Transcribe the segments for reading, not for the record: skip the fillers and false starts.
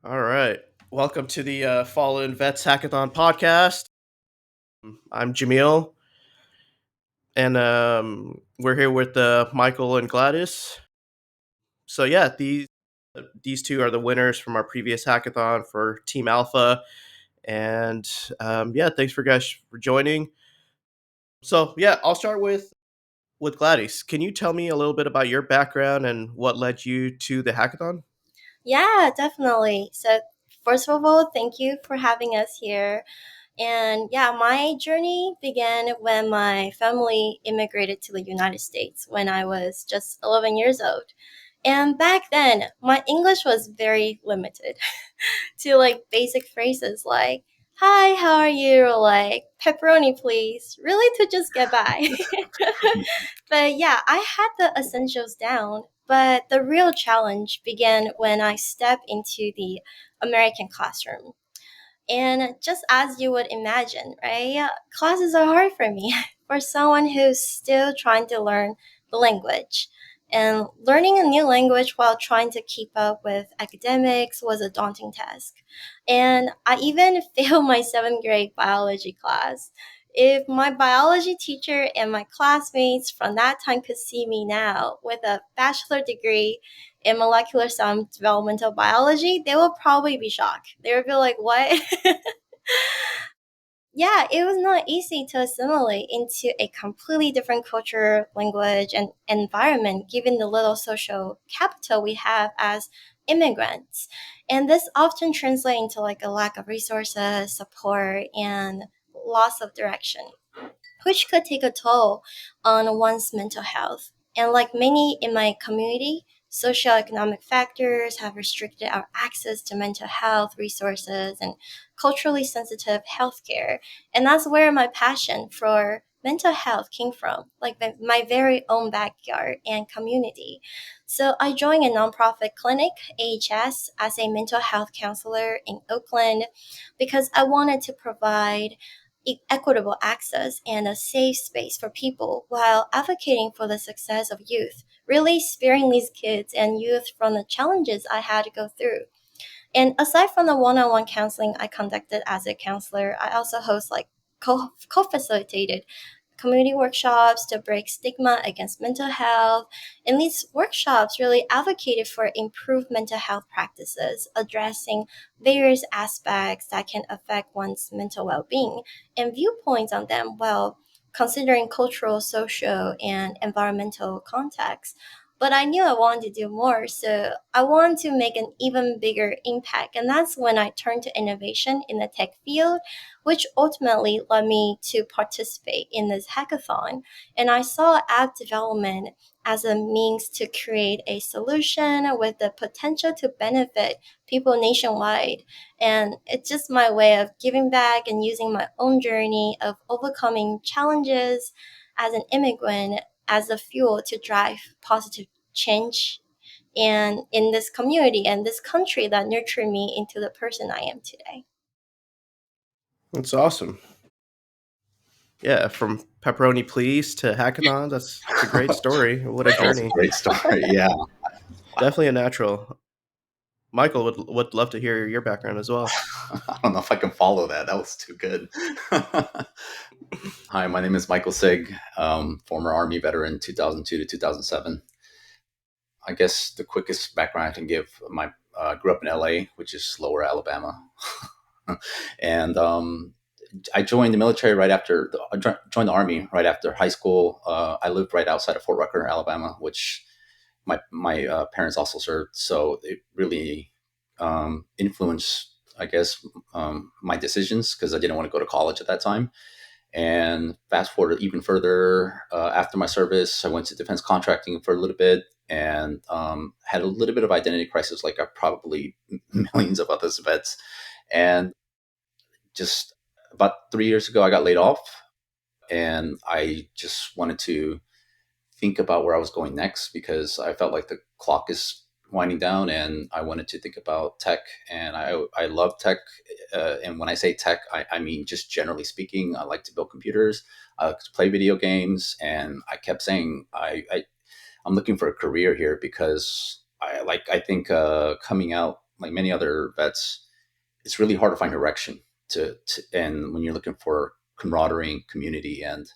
All right. Welcome to the In Vets Hackathon Podcast. I'm Jamil, and we're here with Michael and Gladys. So yeah, these two are the winners from our previous hackathon for Team Alpha, and yeah, thanks for guys for joining. So yeah, I'll start with Gladys. Can you tell me a little bit about your background and what led you to the hackathon? Yeah, definitely. So, first of all, thank you for having us here. And yeah, my journey began when my family immigrated to the United States when I was just 11 years old. And back then, my English was very limited to like basic phrases like, hi, how are you? Or like, pepperoni, please. Really to just get by. But yeah, I had the essentials down. But the real challenge began when I stepped into the American classroom. And just as you would imagine, right? Classes are hard for me, for someone who's still trying to learn the language. And learning a new language while trying to keep up with academics was a daunting task. And I even failed my seventh grade biology class. If my biology teacher and my classmates from that time could see me now with a bachelor degree in molecular science developmental biology, they will probably be shocked. They would be like, what? Yeah, it was not easy to assimilate into a completely different culture, language, and environment given the little social capital we have as immigrants. And this often translates into like a lack of resources, support, and loss of direction, which could take a toll on one's mental health. And like many in my community, socioeconomic factors have restricted our access to mental health resources and culturally sensitive healthcare. And that's where my passion for mental health came from, like my very own backyard and community. So I joined a nonprofit clinic, AHS, as a mental health counselor in Oakland because I wanted to provide equitable access and a safe space for people while advocating for the success of youth, really sparing these kids and youth from the challenges I had to go through. And aside from the one-on-one counseling I conducted as a counselor, I also host like co-facilitated community workshops to break stigma against mental health. And these workshops really advocated for improved mental health practices, addressing various aspects that can affect one's mental well being and viewpoints on them while considering cultural, social, and environmental context. But I knew I wanted to do more, so I wanted to make an even bigger impact. And that's when I turned to innovation in the tech field, which ultimately led me to participate in this hackathon. And I saw app development as a means to create a solution with the potential to benefit people nationwide. And it's just my way of giving back and using my own journey of overcoming challenges as an immigrant as a fuel to drive positive change and in this community and this country that nurtured me into the person I am today. That's awesome. Yeah, from pepperoni please to hackathon. That's a great story. What a That was a journey. great story. Yeah. Definitely a natural. Michael would love to hear your background as well. I don't know if I can follow that. That was too good. Hi, my name is Michael Sigg, former Army veteran, 2002 to 2007. I guess the quickest background I can give, my grew up in LA, which is Lower Alabama. And I joined the military right after, joined the Army right after high school. I lived right outside of Fort Rucker, Alabama, which my parents also served. So it really influenced, I guess, my decisions because I didn't want to go to college at that time. And fast forward even further, after my service, I went to defense contracting for a little bit and had a little bit of identity crisis, like probably millions of other vets. And just about 3 years ago, I got laid off, and I just wanted to think about where I was going next because I felt like the clock is winding down and I wanted to think about tech. And I love tech. And when I say tech, I mean, just generally speaking, I like to build computers, I like to play video games. And I kept saying, I'm looking for a career here because I think coming out like many other vets, it's really hard to find direction and when you're looking for camaraderie and community. And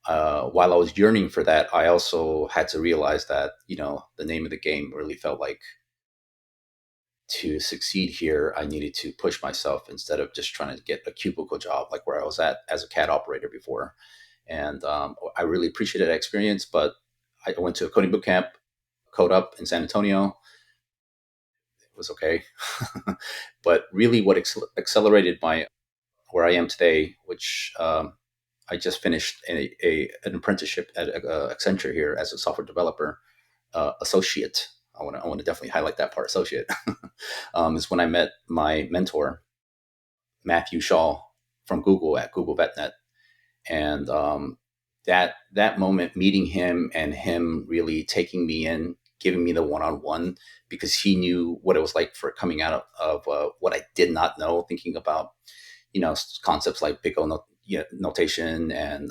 while I was yearning for that, I also had to realize that, the name of the game really felt like, to succeed here, I needed to push myself instead of just trying to get a cubicle job like where I was at as a CAD operator before. And I really appreciated that experience, but I went to a coding boot camp, Code Up in San Antonio. It was okay. But really what accelerated my where I am today, which I just finished an apprenticeship at Accenture here as a software developer, associate. I want to definitely highlight that part, associate. Is when I met my mentor, Matthew Shaw from Google at Google VetNet, and that moment, meeting him and him really taking me in, giving me the one-on-one, because he knew what it was like for coming out of what I did not know, thinking about concepts like big O notation and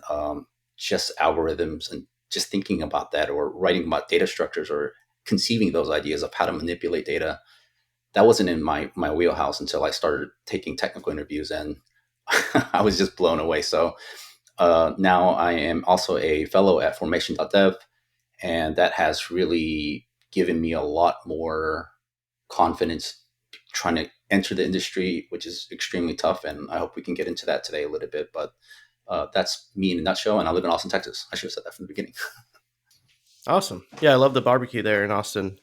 just algorithms, and just thinking about that, or writing about data structures, or conceiving those ideas of how to manipulate data. That wasn't in my wheelhouse until I started taking technical interviews, and I was just blown away. So now I am also a fellow at formation.dev, and that has really given me a lot more confidence trying to enter the industry, which is extremely tough. And I hope we can get into that today a little bit. But that's me in a nutshell. And I live in Austin, Texas. I should have said that from the beginning. Awesome. Yeah, I love the barbecue there in Austin.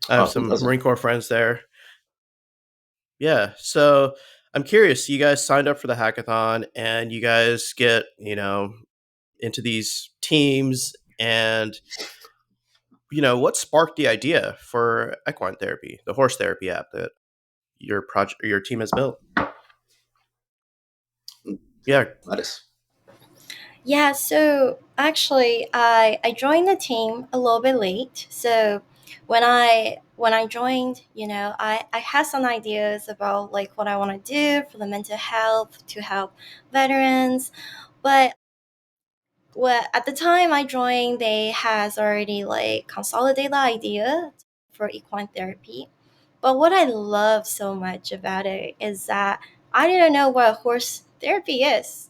I have some Marine Corps friends there. Yeah. So I'm curious, you guys signed up for the hackathon and you guys get, into these teams, and, what sparked the idea for equine therapy, the horse therapy app that your team has built? Yeah. Gladys. Yeah, so actually I joined the team a little bit late. So when I joined, I had some ideas about like what I want to do for the mental health to help veterans. But at the time I joined, they has already like consolidated the idea for equine therapy. But what I love so much about it is that I didn't know what horse therapy is,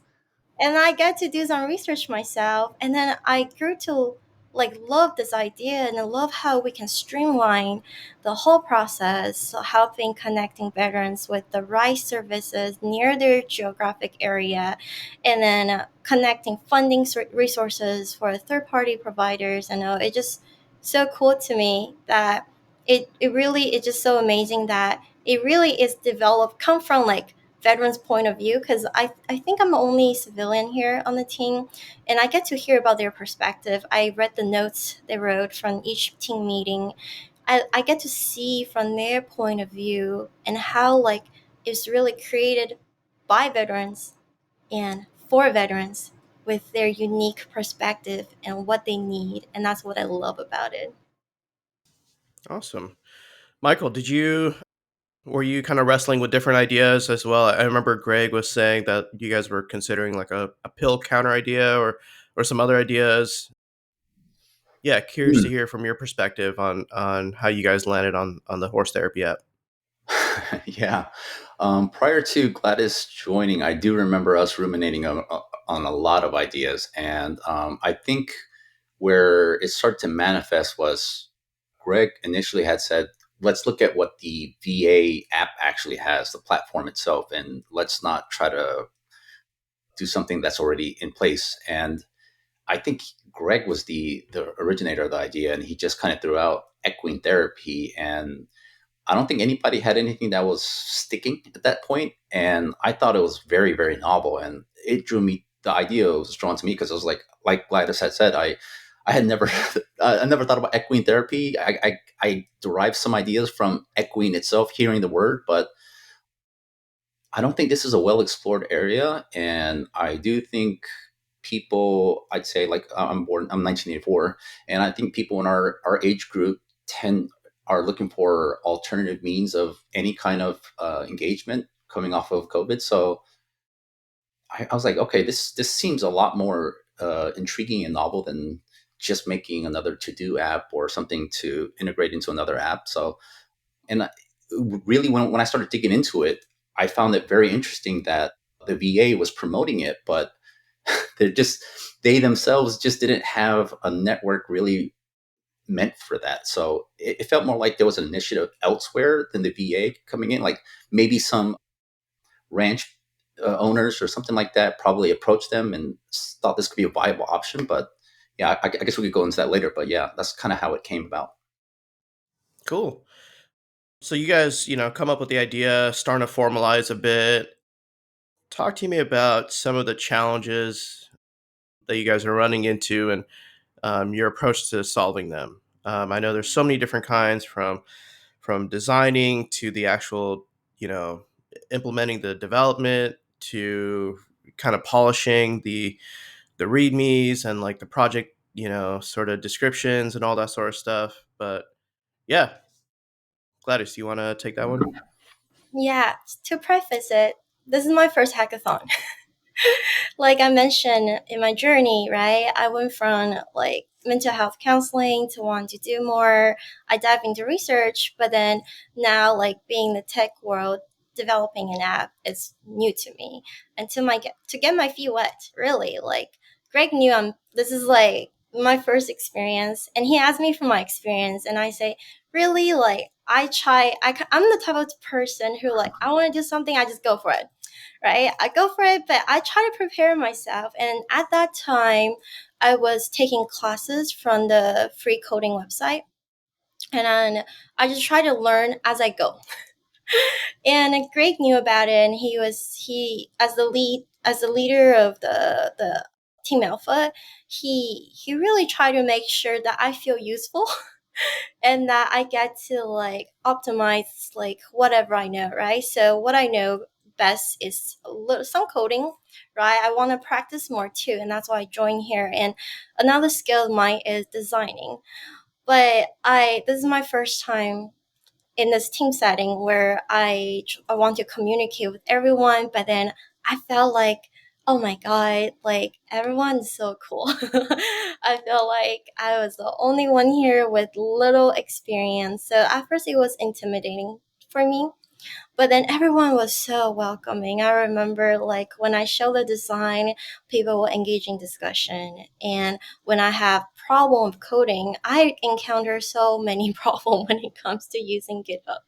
and I got to do some research myself, and then I grew to like love this idea, and I love how we can streamline the whole process, so helping connecting veterans with the right services near their geographic area, and then connecting funding resources for third party providers. And it just so cool to me that it really is just so amazing that it really is developed come from like veterans' point of view, because I think I'm the only civilian here on the team, and I get to hear about their perspective. I read the notes they wrote from each team meeting. I get to see from their point of view and how like it's really created by veterans and for veterans with their unique perspective and what they need, and that's what I love about it. Awesome. Michael, were you kind of wrestling with different ideas as well? I remember Greg was saying that you guys were considering like a pill counter idea, or some other ideas. Yeah, curious to hear from your perspective on how you guys landed on the horse therapy app. Yeah. Prior to Gladys joining, I do remember us ruminating on a lot of ideas. And I think where it started to manifest was Greg initially had said, let's look at what the VA app actually has, the platform itself, and let's not try to do something that's already in place. And I think Greg was the originator of the idea, and he just kind of threw out equine therapy. And I don't think anybody had anything that was sticking at that point. And I thought it was very, very novel. And it drew me, the idea was drawn to me because it was like Gladys had said, I had never, I never thought about equine therapy. I derived some ideas from equine itself, hearing the word, but I don't think this is a well explored area. And I do think people, I'd say, like I'm 1984, and I think people in our age group are looking for alternative means of any kind of engagement coming off of COVID. So I was like, okay, this seems a lot more intriguing and novel than just making another to do app or something to integrate into another app. So, and really, when I started digging into it, I found it very interesting that the VA was promoting it, but they themselves just didn't have a network really meant for that. So it felt more like there was an initiative elsewhere than the VA coming in. Like maybe some ranch owners or something like that probably approached them and thought this could be a viable option. But yeah, I guess we could go into that later. But yeah, that's kind of how it came about. Cool. So you guys, come up with the idea, starting to formalize a bit. Talk to me about some of the challenges that you guys are running into and your approach to solving them. I know there's so many different kinds from designing to the actual, you know, implementing the development to kind of polishing the readmes and like the project, sort of descriptions and all that sort of stuff. But yeah, Gladys, do you want to take that one? Yeah, to preface it, this is my first hackathon. Like I mentioned in my journey, right? I went from like mental health counseling to want to do more. I dive into research, but then now like being in the tech world, developing an app is new to me. And to get my feet wet, really, like Greg knew this is like my first experience, and he asked me for my experience, and I say, really, like I'm the type of person who like I want to do something, I just go for it, right? I go for it, but I try to prepare myself. And at that time, I was taking classes from the free coding website. And then I just try to learn as I go. And Greg knew about it, and he as the leader of the team alpha, he really tried to make sure that I feel useful and that I get to like optimize like whatever I know, right? So what I know best is some coding, right? I want to practice more too, and that's why I joined here. And another skill of mine is designing. But I this is my first time in this team setting where I want to communicate with everyone, but then I felt like, oh my god, like everyone's so cool. I felt like I was the only one here with little experience. So at first it was intimidating for me, but then everyone was so welcoming. I remember like when I show the design, people will engage in discussion. And when I have problem with coding, I encounter so many problems when it comes to using GitHub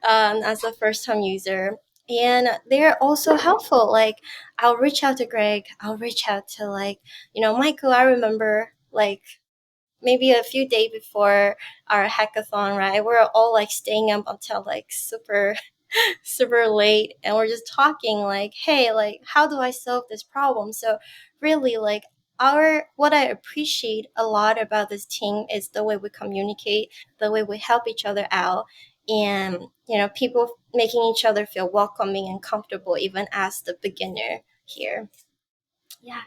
as a first time user. And they're also helpful. Like I'll reach out to Greg, I'll reach out to like, Michael. I remember like maybe a few days before our hackathon, right? We're all like staying up until like super late, and we're just talking like, hey, like how do I solve this problem? So really like our what I appreciate a lot about this team is the way we communicate, the way we help each other out, and people making each other feel welcoming and comfortable even as the beginner here. Yeah.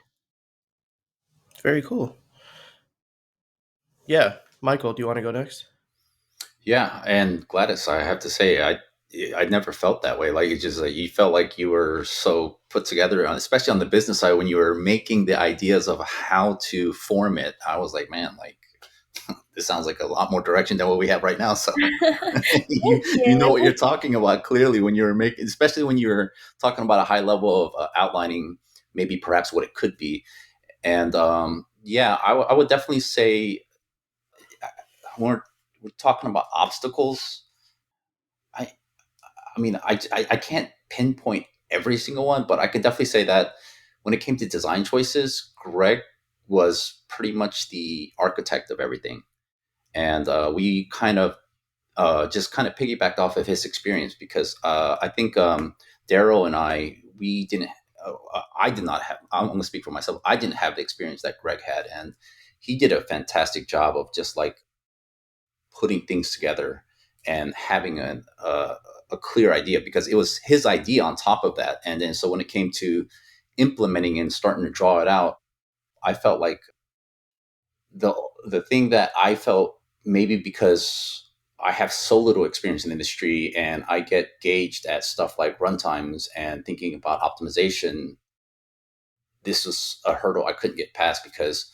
Very cool. Yeah, Michael, do you want to go next? Yeah, and Gladys, I have to say, I never felt that way. Like it's just like you felt like you were so put together, especially on the business side when you were making the ideas of how to form it. I was like, man, like this sounds like a lot more direction than what we have right now. So you Thank you know you. what you're talking about clearly when you're making, especially when you're talking about a high level of outlining maybe perhaps what it could be. And yeah, I would definitely say when we're talking about obstacles. I I mean, I can't pinpoint every single one, but I could definitely say that when it came to design choices, Greg was pretty much the architect of everything, and we kind of just kind of piggybacked off of his experience because I think Daryl and we didn't. I did not have. I'm going to speak for myself. I didn't have the experience that Greg had, and he did a fantastic job of just like putting things together and having a clear idea because it was his idea on top of that. And then so when it came to implementing and starting to draw it out, I felt like the the thing that I felt maybe because I have so little experience in the industry and I get gauged at stuff like runtimes and thinking about optimization, this was a hurdle I couldn't get past because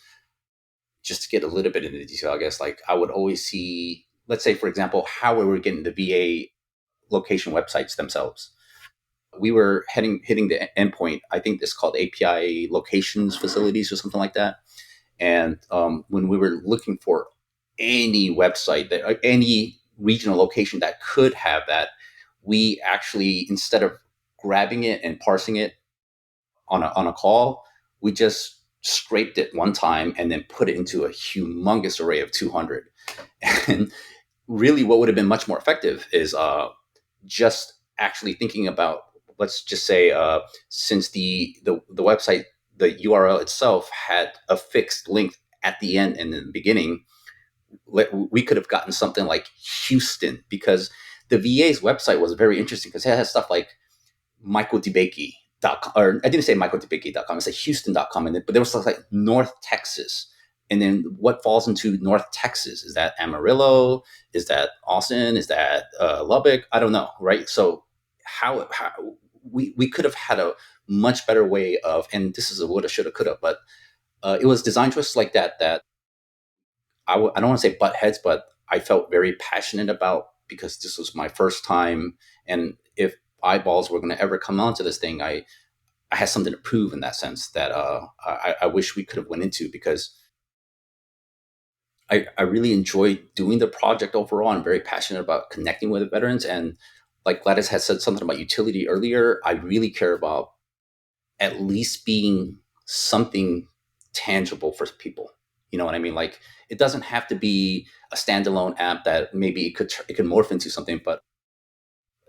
just to get a little bit into the detail, I guess like I would always see, let's say for example, how we were getting the VA location websites themselves. We were hitting the endpoint. I think it's called API locations facilities or something like that. And when we were looking for any website that any regional location that could have that, we actually, instead of grabbing it and parsing it on a call, we just scraped it one time and then put it into a humongous array of 200. And really, what would have been much more effective is just actually thinking about, let's just say, since the website, the URL itself had a fixed link at the end and in the beginning, we could have gotten something like Houston, because the VA's website was very interesting because it has stuff like michaeldebakey.com, or I didn't say michaeldebakey.com, I said Houston.com, but there was stuff like North Texas. And then what falls into North Texas? Is that Amarillo? Is that Austin? Is that Lubbock? I don't know, right? So how we could have had a much better way of, and this is a woulda, shoulda, coulda, but it was design choices like that I don't want to say butt heads, but I felt very passionate about, because this was my first time. And if eyeballs were going to ever come onto this thing, I had something to prove in that sense that I wish we could have went into, because I really enjoyed doing the project overall. I'm very passionate about connecting with the veterans. And like Gladys had said something about utility earlier, I really care about at least being something tangible for people. You know what I mean? Like, it doesn't have to be a standalone app that maybe it could morph into something, but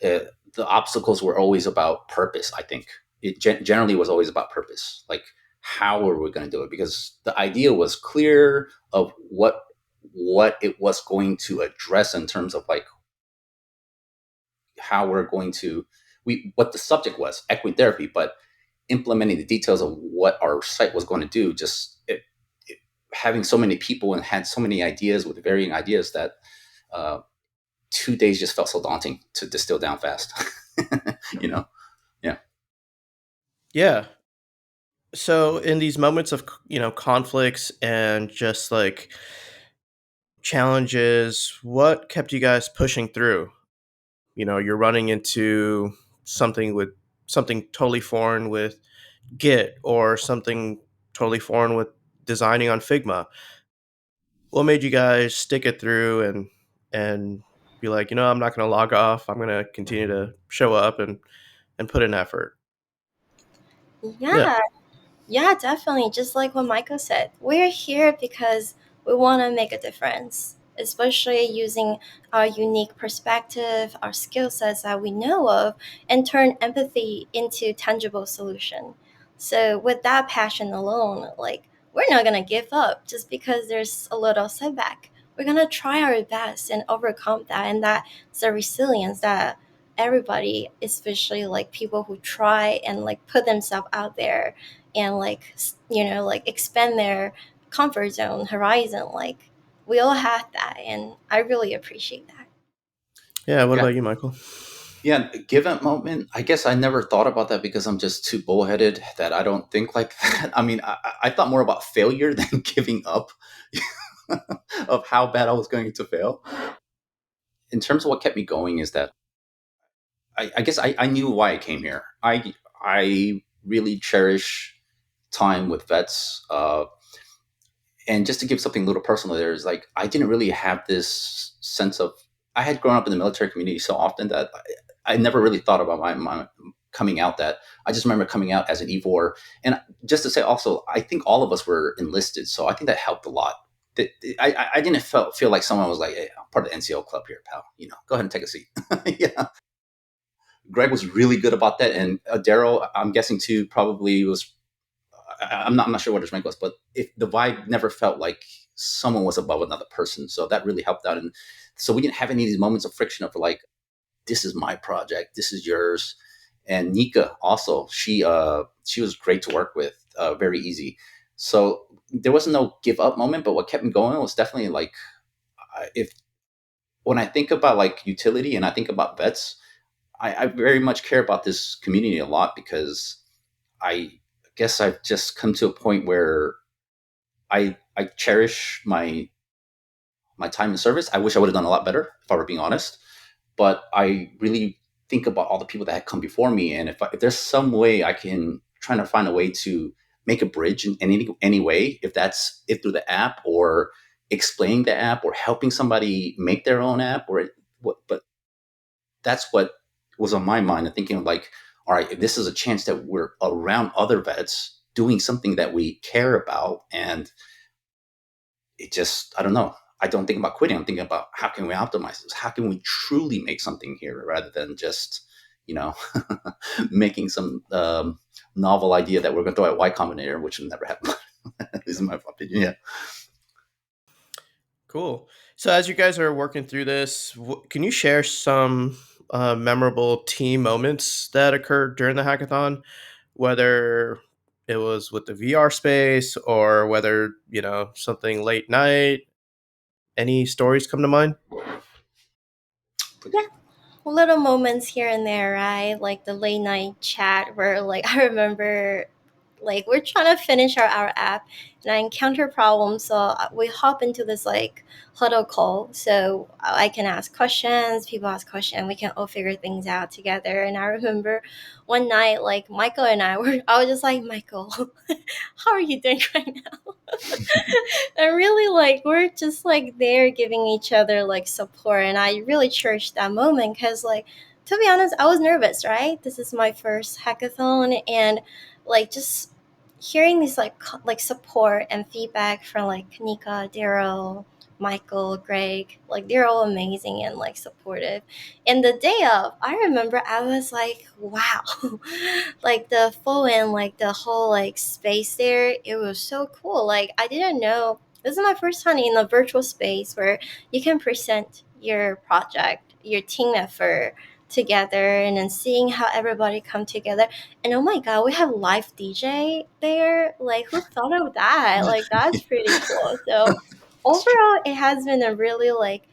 the obstacles were always about purpose. I think it generally was always about purpose. Like, how are we going to do it? Because the idea was clear of what it was going to address in terms of like how we're going to what the subject was, equine therapy, but implementing the details of what our site was going to do, just having so many people and had so many ideas with varying ideas that 2 days just felt so daunting to distill down fast. you know? Yeah. Yeah. So in these moments of conflicts and just like challenges, what kept you guys pushing through? You're running into something totally foreign with Git, or something totally foreign with designing on Figma. What made you guys stick it through and be like, I'm not going to log off. I'm going to continue to show up and put in effort. Yeah. Yeah, yeah, definitely. Just like what Michael said, we're here because we want to make a difference, especially using our unique perspective, our skill sets that we know of, and turn empathy into tangible solution. So with that passion alone, like, we're not gonna give up just because there's a little setback. We're gonna try our best and overcome that, and that's the resilience that everybody, especially like people who try and like put themselves out there and like like expand their comfort zone horizon, like we all have that, and I really appreciate that. Yeah. What Yeah. about you, Michael? Yeah. Given moment, I guess I never thought about that because I'm just too bullheaded that I don't think like that. I mean, I thought more about failure than giving up of how bad I was going to fail. In terms of what kept me going is that I guess I knew why I came here. I really cherish time with vets. And just to give something a little personal, there is like I didn't really have this sense of, I had grown up in the military community so often that I never really thought about my coming out. That I just remember coming out as an EVOR. And just to say also, I think all of us were enlisted, so I think that helped a lot. I didn't feel like someone was like, hey, I'm part of the NCO club here, pal. Go ahead and take a seat. Yeah. Greg was really good about that, and Daryl, I'm guessing too, probably was. I'm not sure what his rank was, but if the vibe never felt like someone was above another person, so that really helped out. And so we didn't have any of these moments of friction of like, this is my project, this is yours. And Nika also, she was great to work with, very easy. So there was no give up moment, but what kept me going was definitely like, if when I think about like utility and I think about vets, I very much care about this community a lot, because I guess I've just come to a point where I cherish my time in service. I wish I would have done a lot better, if I were being honest. but I really think about all the people that had come before me, and if there's some way I can try to find a way to make a bridge in any way, if that's it through the app or explaining the app or helping somebody make their own app or what, but that's what was on my mind and thinking like, all right, if this is a chance that we're around other vets doing something that we care about, and it just, I don't know. I don't think about quitting. I'm thinking about how can we optimize this? How can we truly make something here rather than just, you know, making some novel idea that we're going to throw at Y Combinator, which will never happen. This is my opinion. Yeah. Cool. So as you guys are working through this, can you share some memorable team moments that occurred during the hackathon, whether it was with the VR space or whether, something late night? Any stories come to mind? Yeah, little moments here and there, right? Like the late night chat where like I remember like we're trying to finish our app and I encounter problems, so we hop into this like huddle call so I can ask questions, people ask questions, we can all figure things out together. And I remember one night like Michael and I was just like, Michael, how are you doing right now? And really like we're just like there giving each other like support, and I really cherished that moment because like to be honest I was nervous, right? This is my first hackathon, and like just hearing these like like support and feedback from like Kanika, Daryl, Michael, Greg, like they're all amazing and like supportive. And the day of, I remember I was like, wow, like the full and like the whole like space there, it was so cool. Like I didn't know, this is my first time in a virtual space where you can present your project, your team effort together, and then seeing how everybody come together. And oh my god, we have live DJ there. Like who thought of that? Like that's pretty cool. So overall it has been a really like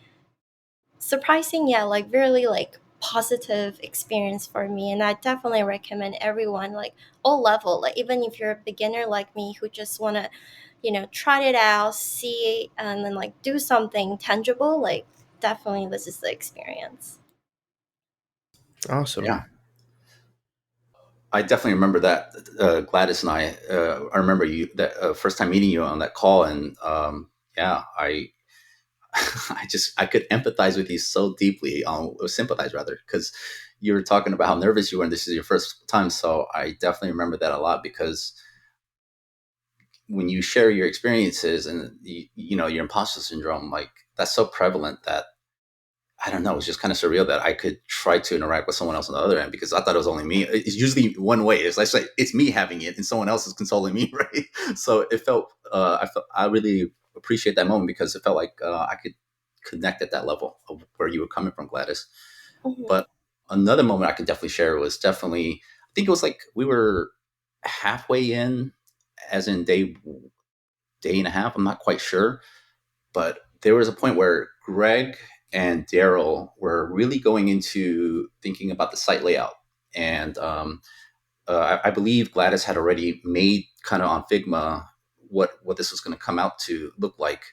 surprising, yeah, like really like positive experience for me. And I definitely recommend everyone, like all level, like even if you're a beginner like me who just want to, try it out, see, and then like do something tangible, like definitely this is the experience. Awesome. Yeah. I definitely remember that Gladys and I remember you that first time meeting you on that call, and yeah, I could empathize with you so deeply, or sympathize rather, because you were talking about how nervous you were, and this is your first time. So I definitely remember that a lot because when you share your experiences and your imposter syndrome, like that's so prevalent that I don't know. It's just kind of surreal that I could try to interact with someone else on the other end because I thought it was only me. It's usually one way. It's like it's me having it and someone else is consoling me, right? So it felt. I really appreciate that moment because it felt like I could connect at that level of where you were coming from, Gladys. Mhm. But another moment I could definitely share was definitely. I think it was like we were halfway in, as in day and a half. I'm not quite sure, but there was a point where Greg and Daryl were really going into thinking about the site layout. And I believe Gladys had already made kind of on Figma what this was going to come out to look like.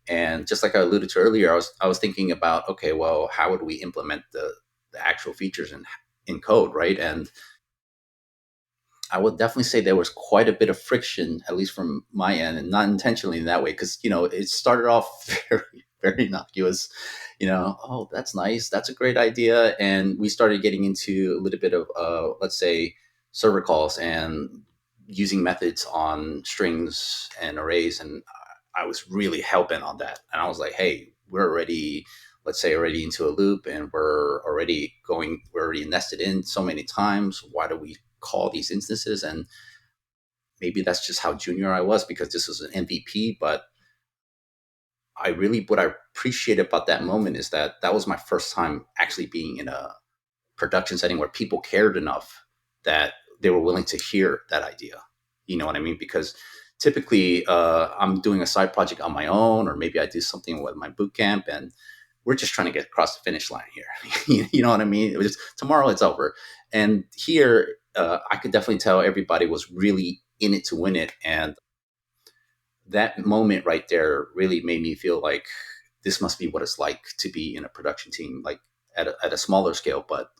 And just like I alluded to earlier, I was thinking about, okay, well, how would we implement the actual features in code, right? And I would definitely say there was quite a bit of friction, at least from my end, and not intentionally in that way, because it started off very, very innocuous. Oh, that's nice, that's a great idea, and we started getting into a little bit of, let's say, server calls and using methods on strings and arrays, and I was really hell bent on that, and I was like, hey, we're already, let's say, already into a loop, and we're already nested in so many times. Why do we call these instances? And maybe that's just how junior I was because this was an MVP. But what I appreciate about that moment is that that was my first time actually being in a production setting where people cared enough that they were willing to hear that idea. You know what I mean? Because typically I'm doing a side project on my own, or maybe I do something with my boot camp, and we're just trying to get across the finish line here. You know what I mean? It was just, tomorrow it's over. And here, I could definitely tell everybody was really in it to win it. And that moment right there really made me feel like this must be what it's like to be in a production team. Like at a smaller scale, but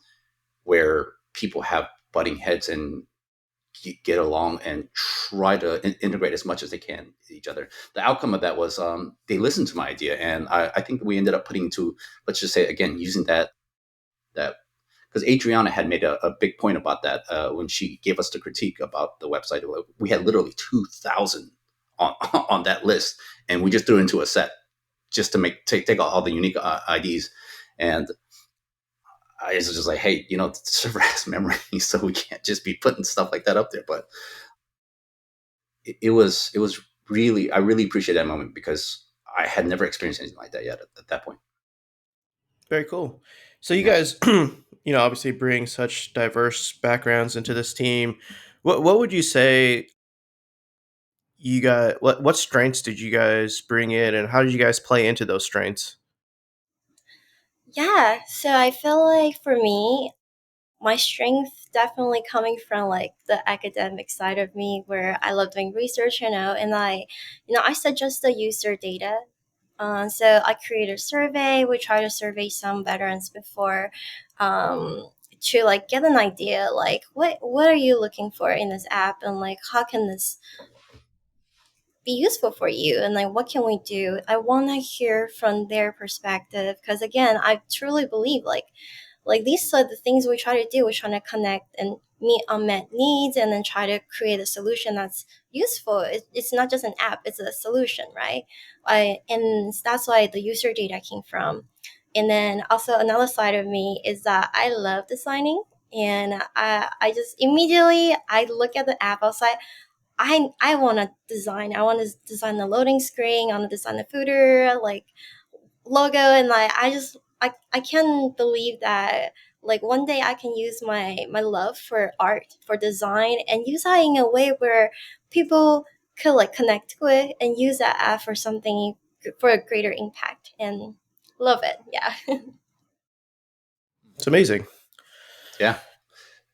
where people have butting heads and get along and try to integrate as much as they can with each other. The outcome of that was they listened to my idea, and I think we ended up putting to, let's just say again, using that because Adriana had made a big point about that when she gave us the critique about the website. We had literally 2,000 on on that list, and we just threw it into a set just to take all the unique IDs. And I was just like, hey, the server has memory, so we can't just be putting stuff like that up there. But it was really, I really appreciate that moment because I had never experienced anything like that yet at that point. Very cool. So you Yeah. guys, obviously bring such diverse backgrounds into this team. What would you say you got? What strengths did you guys bring in, and how did you guys play into those strengths? Yeah, so I feel like for me, my strength definitely coming from like the academic side of me where I love doing research, and I suggest the user data. So I create a survey. We try to survey some veterans before to like get an idea like what are you looking for in this app, and like how can this be useful for you, and like what can we do. I want to hear from their perspective because again I truly believe like these are the things we try to do. We're trying to connect and meet unmet needs and then try to create a solution that's useful. It's not just an app, it's a solution, right? And that's why the user data came from. And then also another side of me is that I love designing, and I just immediately I look at the app outside. I want to design. I want to design the loading screen. I want to design the footer, like logo, and like I can't believe that like one day I can use my love for art, for design, and use that in a way where people could like connect with and use that app for something for a greater impact, and love it. Yeah. It's amazing. Yeah.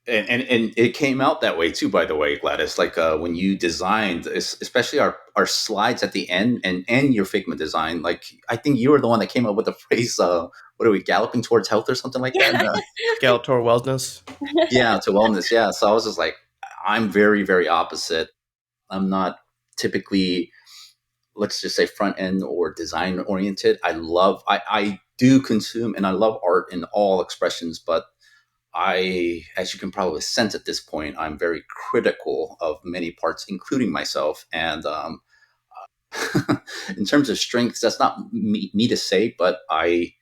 And it came out that way too, by the way, Gladys. Like when you designed, especially our slides at the end and your Figma design. Like I think you were the one that came up with the phrase, "What are we galloping towards health" or something like that? Yeah. Gallop toward wellness. Yeah, to wellness. Yeah. So I was just like, I'm very, very opposite. I'm not typically, let's just say, front end or design oriented. I do consume and I love art in all expressions, but as you can probably sense at this point, I'm very critical of many parts, including myself. And in terms of strengths, that's not me to say, but I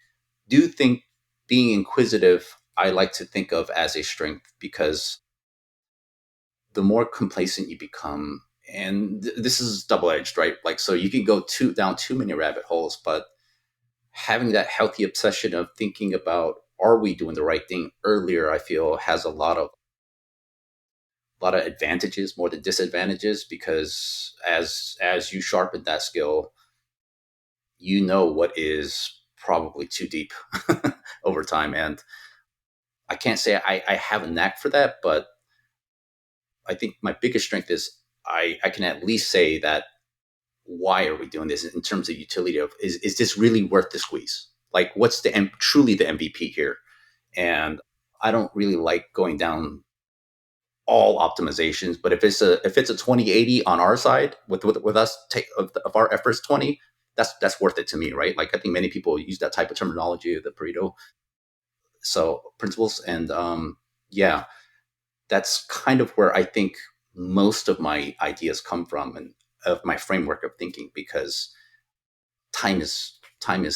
do think being inquisitive, I like to think of as a strength because the more complacent you become, and this is double edged, right? Like, so you can go down too many rabbit holes, but having that healthy obsession of thinking about, are we doing the right thing earlier, I feel has a lot of advantages more than disadvantages, because as you sharpen that skill, you know what is probably too deep over time. And I can't say I have a knack for that, but I think my biggest strength is I can at least say that, why are we doing this in terms of utility of, is this really worth the squeeze? Like, what's truly the MVP here? And I don't really like going down all optimizations, but if it's a 20/80 on our side with us take of our efforts 20, that's worth it to me, right? Like I think many people use that type of terminology, the Pareto so principles, and yeah, that's kind of where I think most of my ideas come from and of my framework of thinking, because time is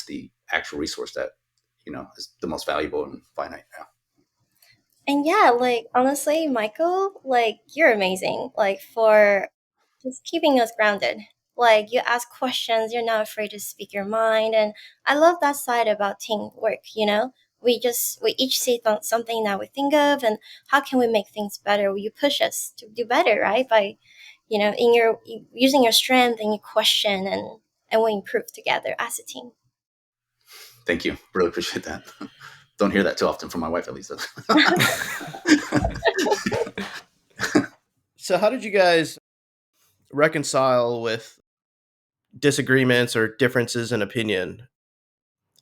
the actual resource that is the most valuable and finite. Yeah. And yeah, like honestly, Michael, like you're amazing. Like for just keeping us grounded. Like you ask questions, you're not afraid to speak your mind, and I love that side about teamwork. We each see something that we think of, and how can we make things better? You push us to do better, right? By in your using your strength and you question and we improve together as a team. Thank you. Really appreciate that. Don't hear that too often from my wife, at least. So how did you guys reconcile with disagreements or differences in opinion?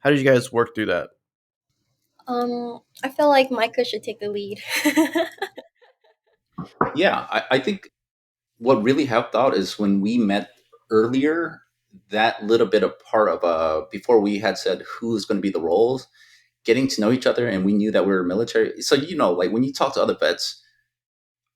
How did you guys work through that? I feel like Michael should take the lead. Yeah, I think what really helped out is when we met earlier, that little bit of part of before we had said who's going to be the roles, getting to know each other, and we knew that we were military. So like when you talk to other vets,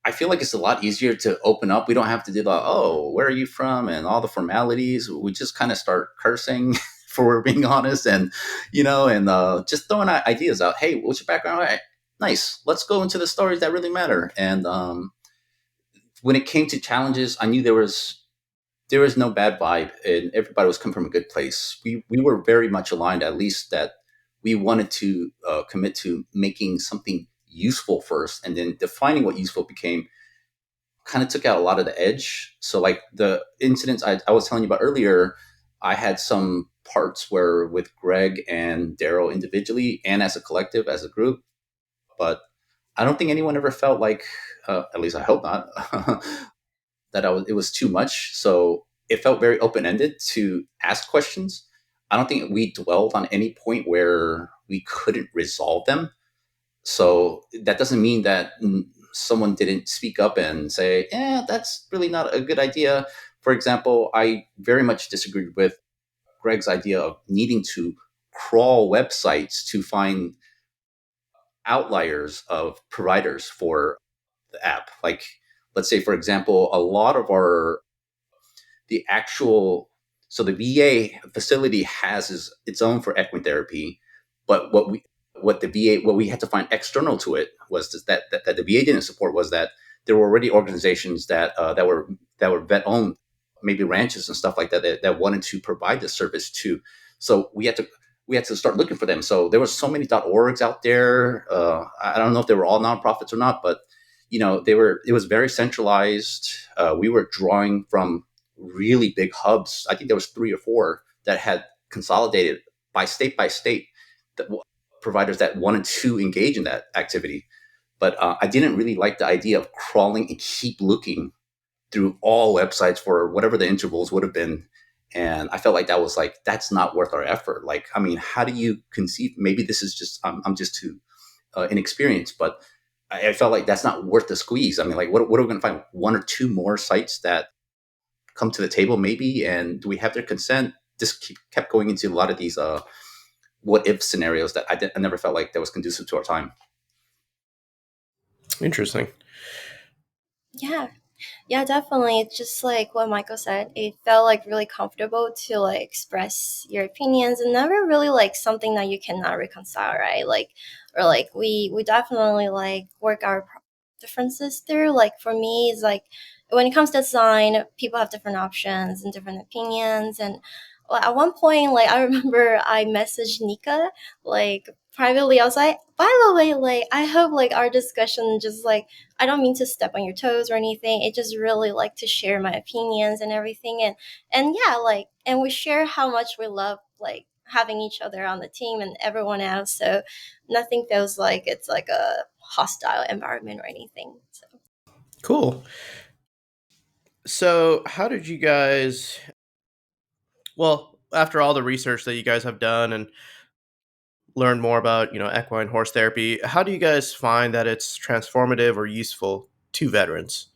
I feel like it's a lot easier to open up. We don't have to do like, oh, where are you from, and all the formalities. We just kind of start cursing, for we're being honest, and and just throwing out ideas out. Hey, what's your background? All right, nice. Let's go into the stories that really matter. And when it came to challenges, I knew there was no bad vibe, and everybody was coming from a good place. We were very much aligned, at least that we wanted to commit to making something useful first, and then defining what useful became kind of took out a lot of the edge. So like the incidents I was telling you about earlier, I had some parts where with Greg and Daryl individually and as a collective, as a group, but I don't think anyone ever felt like, at least I hope not, that it was too much. So it felt very open ended to ask questions. I don't think we dwelled on any point where we couldn't resolve them. So that doesn't mean that someone didn't speak up and say, "Yeah, that's really not a good idea." For example, I very much disagreed with Greg's idea of needing to crawl websites to find outliers of providers for the app. Like, let's say, for example, a lot of the actual so the VA facility has its own for equine therapy, but what we had to find external to it was that the VA didn't support was that there were already organizations that were vet owned, maybe ranches and stuff like that wanted to provide this service too. So we had to start looking for them. So there was so many .orgs out there. I don't know if they were all nonprofits or not, but it was very centralized. We were drawing from really big hubs. I think there was 3 or 4 that had consolidated by state that providers that wanted to engage in that activity. But I didn't really like the idea of crawling and keep looking through all websites for whatever the intervals would have been. And I felt like that's not worth our effort. Like, I mean, how do you conceive? Maybe this is just, I'm just too inexperienced, but I felt like that's not worth the squeeze. I mean, like, what are we going to find? 1 or 2 more sites that come to the table, maybe, and do we have their consent? Just kept going into a lot of these what if scenarios that I never felt like that was conducive to our time. Interesting. Yeah, definitely. It's just like what Michael said. It felt like really comfortable to like express your opinions, and never really like something that you cannot reconcile, right? Like, or like we definitely like work our differences through. Like for me, it's like when it comes to design, people have different options and different opinions, and at one point, like I remember I messaged Nika like privately. I was like, by the way, like I hope like our discussion just like I don't mean to step on your toes or anything. It just really like to share my opinions and everything, and yeah, like and we share how much we love like having each other on the team and everyone else. So nothing feels like it's like a hostile environment or anything. So Cool. So, how did you guys, well, after all the research that you guys have done and learned more about, equine horse therapy, how do you guys find that it's transformative or useful to veterans?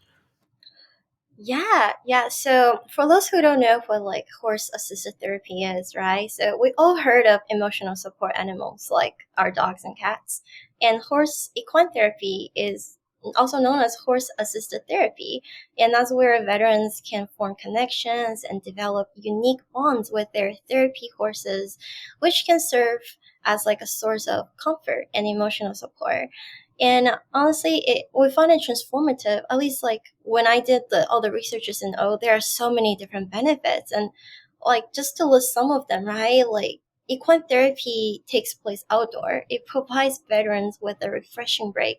yeah. So for those who don't know what like horse assisted therapy is, right? So we all heard of emotional support animals like our dogs and cats. And horse equine therapy is also known as horse assisted therapy. And that's where veterans can form connections and develop unique bonds with their therapy horses, which can serve as like a source of comfort and emotional support. And honestly, we found it transformative. At least like when I did all the researches, and there are so many different benefits, and like just to list some of them, right? Like equine therapy takes place outdoor. It provides veterans with a refreshing break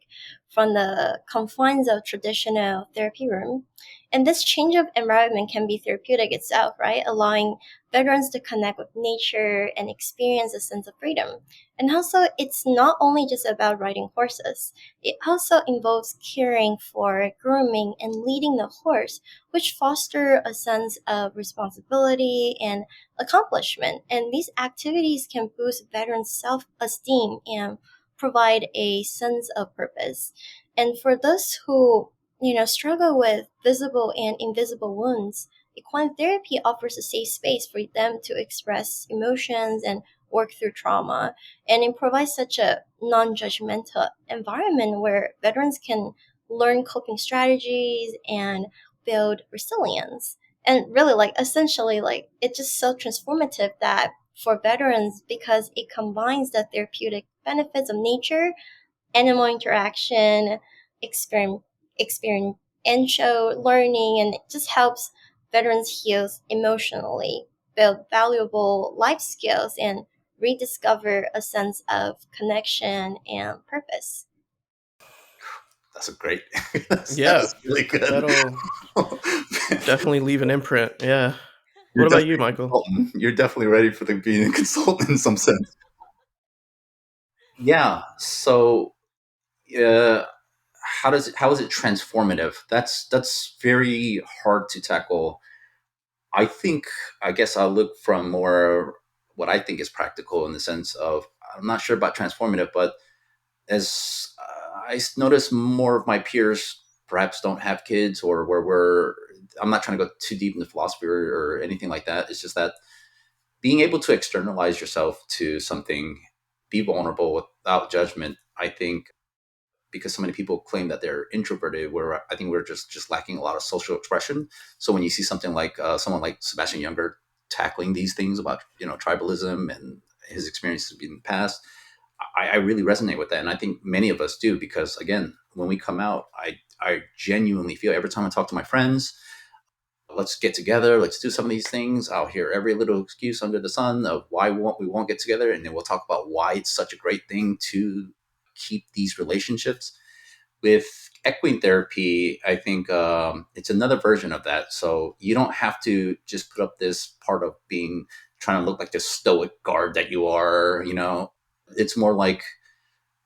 from the confines of traditional therapy room. And this change of environment can be therapeutic itself, right? Allowing veterans to connect with nature and experience a sense of freedom. And also, it's not only just about riding horses. It also involves caring for, grooming, and leading the horse, which foster a sense of responsibility and accomplishment. And these activities can boost veterans' self-esteem and provide a sense of purpose. And for those who, struggle with visible and invisible wounds, equine therapy offers a safe space for them to express emotions and work through trauma. And it provides such a non-judgmental environment where veterans can learn coping strategies and build resilience. And really, like, essentially, like, it's just so transformative that for veterans, because it combines the therapeutic benefits of nature, animal interaction, experience, experiential learning, and it just helps veterans heal emotionally, build valuable life skills, and rediscover a sense of connection and purpose. That's a great. Yeah, That's really good. that'll definitely leave an imprint. Yeah. You're What about you, definitely a Michael? consultant. You're definitely ready for being a consultant in some sense. Yeah. So, uh, how is it transformative? That's very hard to tackle. I think I guess I'll look from more what I think is practical in the sense of I'm not sure about transformative, but as notice more of my peers perhaps don't have kids or where I'm not trying to go too deep into philosophy or anything like that. It's just that being able to externalize yourself to something, be vulnerable without judgment, I think because so many people claim that they're introverted, where I think we're just lacking a lot of social expression. So when you see something like someone like Sebastian Younger tackling these things about tribalism and his experiences in the past, I really resonate with that, and I think many of us do because again, when we come out, I genuinely feel every time I talk to my friends, let's get together, let's do some of these things. I'll hear every little excuse under the sun of why we won't get together, and then we'll talk about why it's such a great thing to keep these relationships. With equine therapy, I think it's another version of that. So you don't have to just put up this part of being trying to look like the stoic guard that you are. It's more like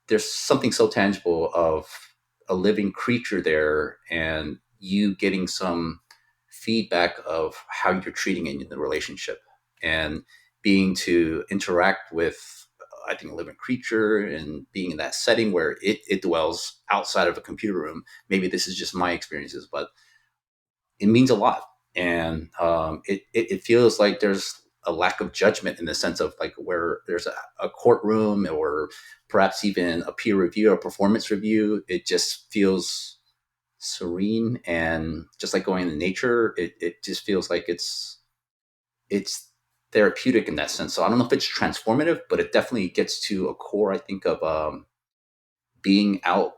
there's something so tangible of a living creature there, and you getting some feedback of how you're treating it in the relationship, and being to interact with I think a living creature and being in that setting where it dwells outside of a computer room. Maybe this is just my experiences, but it means a lot. And it feels like there's a lack of judgment in the sense of like where there's a courtroom or perhaps even a peer review or performance review. It just feels serene, and just like going in nature, it just feels like it's therapeutic in that sense. So I don't know if it's transformative, but it definitely gets to a core, I think, of being out.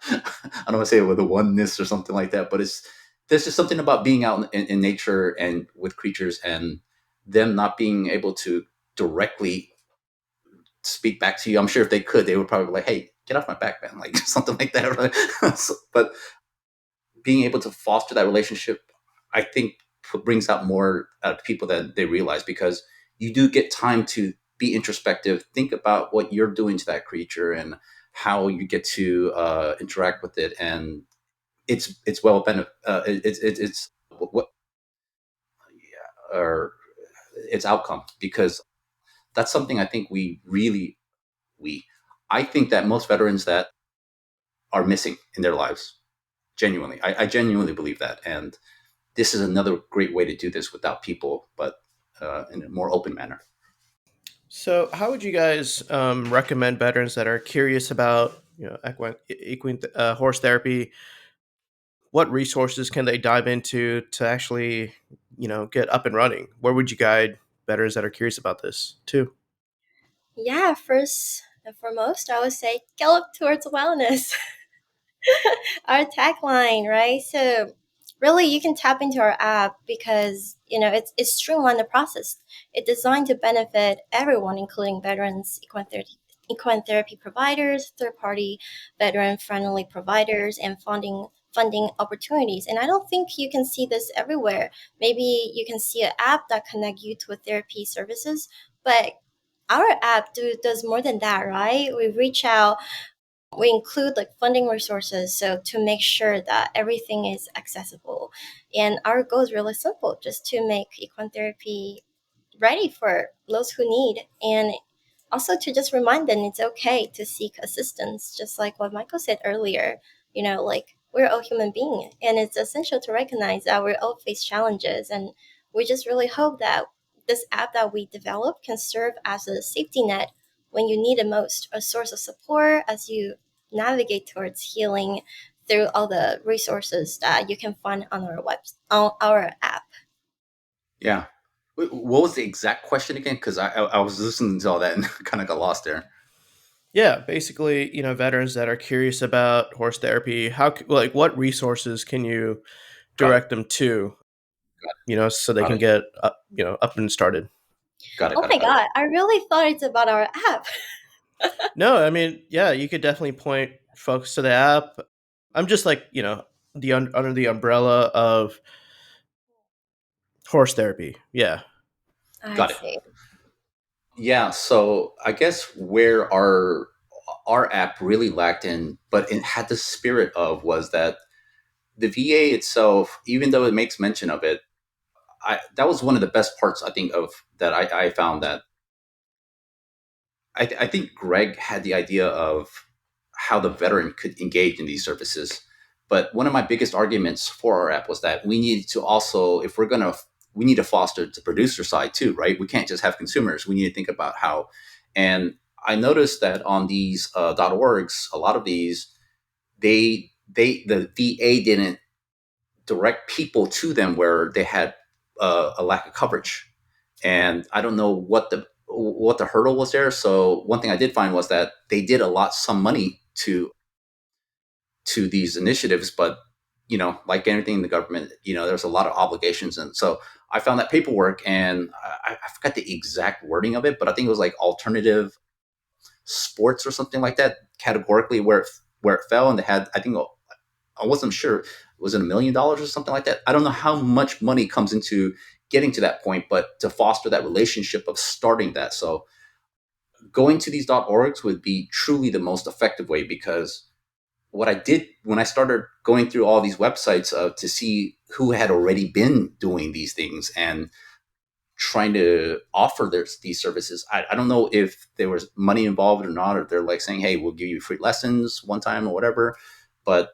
I don't want to say it with a oneness or something like that, but there's just something about being out in nature and with creatures and them not being able to directly speak back to you. I'm sure if they could, they would probably be like, "Hey, get off my back, man!" Like something like that. Right? But being able to foster that relationship, I think, brings out more out of people than they realize because you do get time to be introspective, think about what you're doing to that creature and how you get to interact with it, and it's well it's what or its outcome because that's something I think we I think that most veterans that are missing in their lives genuinely. I genuinely believe that, and this is another great way to do this without people, but in a more open manner. So, how would you guys recommend veterans that are curious about equine horse therapy? What resources can they dive into to actually get up and running? Where would you guide veterans that are curious about this too? Yeah, first and foremost, I would say Gallop towards wellness. Our tagline, right? So really you can tap into our app because it's streamlined the process. It's designed to benefit everyone, including veterans, equine therapy providers, third party veteran friendly providers, and funding opportunities. And I don't think you can see this everywhere. Maybe you can see an app that connect you to a therapy services, but our app does more than that, right? We reach out, we include like funding resources so to make sure that everything is accessible. And our goal is really simple, just to make equine therapy ready for those who need. And also to just remind them it's okay to seek assistance, just like what Michael said earlier. Like we're all human beings, and it's essential to recognize that we all face challenges, and we just really hope that this app that we develop can serve as a safety net when you need it most, a source of support as you navigate towards healing through all the resources that you can find on on our app. Yeah. What was the exact question again? Because I was listening to all that and kind of got lost there. Yeah, basically, veterans that are curious about horse therapy, what resources can you Got it. direct them to, so they Got can it. get up and started. Got it. Oh Got it. my Got it. god, I really thought it's about our app. No, I mean, yeah, you could definitely point folks to the app. I'm just like, under the umbrella of horse therapy. Yeah. I Got it. see. Yeah. So I guess where our app really lacked in, but it had the spirit of, was that the VA itself, even though it makes mention of it, that was one of the best parts, I think, of that. I found that I think Greg had the idea of how the veteran could engage in these services. But one of my biggest arguments for our app was that we need to also, if we're going to, we need to foster the producer side too, right? We can't just have consumers. We need to think about how. And I noticed that on these .orgs, a lot of these, the VA didn't direct people to them where they had a lack of coverage, and I don't know what the hurdle was there. So one thing I did find was that they did allot some money to these initiatives, but like anything in the government, there's a lot of obligations, and so I found that paperwork, and I forgot the exact wording of it, but I think it was like alternative sports or something like that, categorically where it fell, and they had, I think, I wasn't sure. Was it $1 million or something like that? I don't know how much money comes into getting to that point, but to foster that relationship of starting that. So going to these .orgs would be truly the most effective way, because what I did when I started going through all these websites to see who had already been doing these things and trying to offer these services, I don't know if there was money involved or not, or they're like saying, hey, we'll give you free lessons one time or whatever. But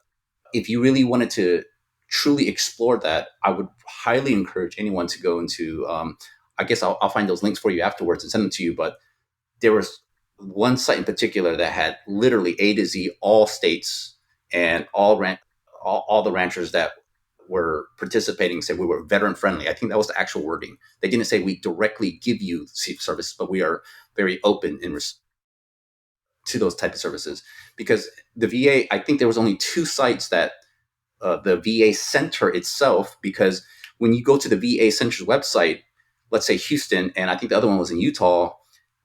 if you really wanted to truly explore that, I would highly encourage anyone to go into. I guess I'll find those links for you afterwards and send them to you. But there was one site in particular that had literally A to Z, all states and all the ranchers that were participating said we were veteran friendly. I think that was the actual wording. They didn't say we directly give you service, but we are very open to those type of services, because the VA, I think there was only two sites that the VA center itself, because when you go to the VA center's website, let's say Houston, and I think the other one was in Utah,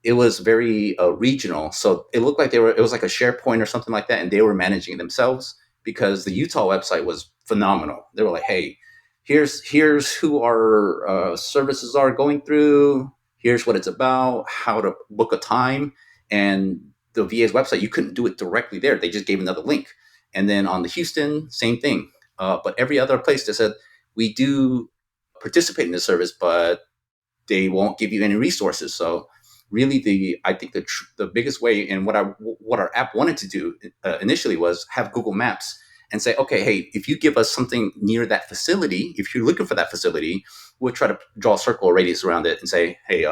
it was very regional. So it looked like it was like a SharePoint or something like that, and they were managing it themselves, because the Utah website was phenomenal. They were like, hey, here's who our services are going through. Here's what it's about, how to book a time. And the VA's website, you couldn't do it directly there. They just gave another link. And then on the Houston, same thing. But every other place, they said, we do participate in this service, but they won't give you any resources. So really, I think the biggest way, and what our app wanted to do initially, was have Google Maps and say, okay, hey, if you give us something near that facility, if you're looking for that facility, we'll try to draw a circle or radius around it and say, hey,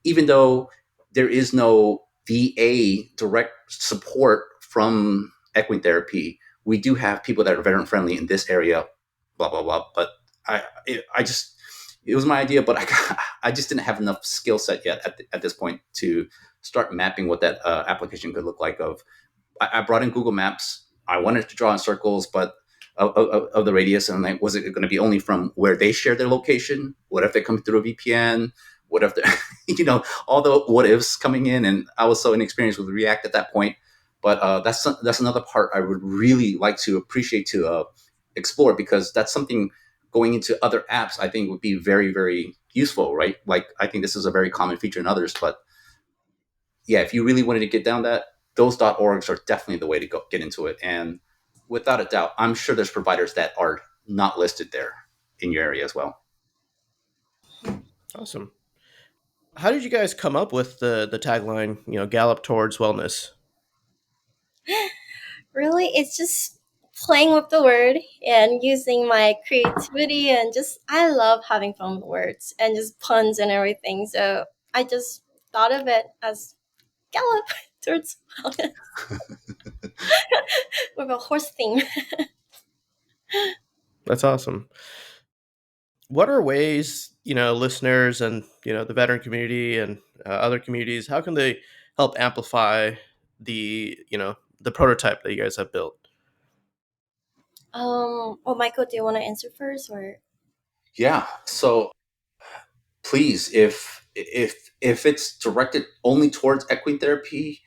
even though there is no VA direct support from equine therapy, we do have people that are veteran friendly in this area, blah blah blah. But I just, it was my idea, but I just didn't have enough skill set yet at this point to start mapping what that application could look like. I brought in Google Maps. I wanted to draw in circles, but of the radius, and like, was it going to be only from where they share their location? What if they come through a VPN? What if all the what ifs coming in? And I was so inexperienced with React at that point. But that's another part I would really like to appreciate to explore, because that's something going into other apps I think would be very, very useful, right? Like, I think this is a very common feature in others, but yeah, if you really wanted to get down that, those .orgs are definitely the way to go get into it. And without a doubt, I'm sure there's providers that are not listed there in your area as well. Awesome. How did you guys come up with the tagline, Gallop towards wellness? Really, it's just playing with the word and using my creativity, and just I love having fun with words and just puns and everything. So I just thought of it as Gallop towards wellness with a horse theme. That's awesome. What are ways, listeners and, the veteran community and other communities, how can they help amplify the prototype that you guys have built? Well, Michael, do you want to answer first, or? Yeah. So please, if it's directed only towards equine therapy,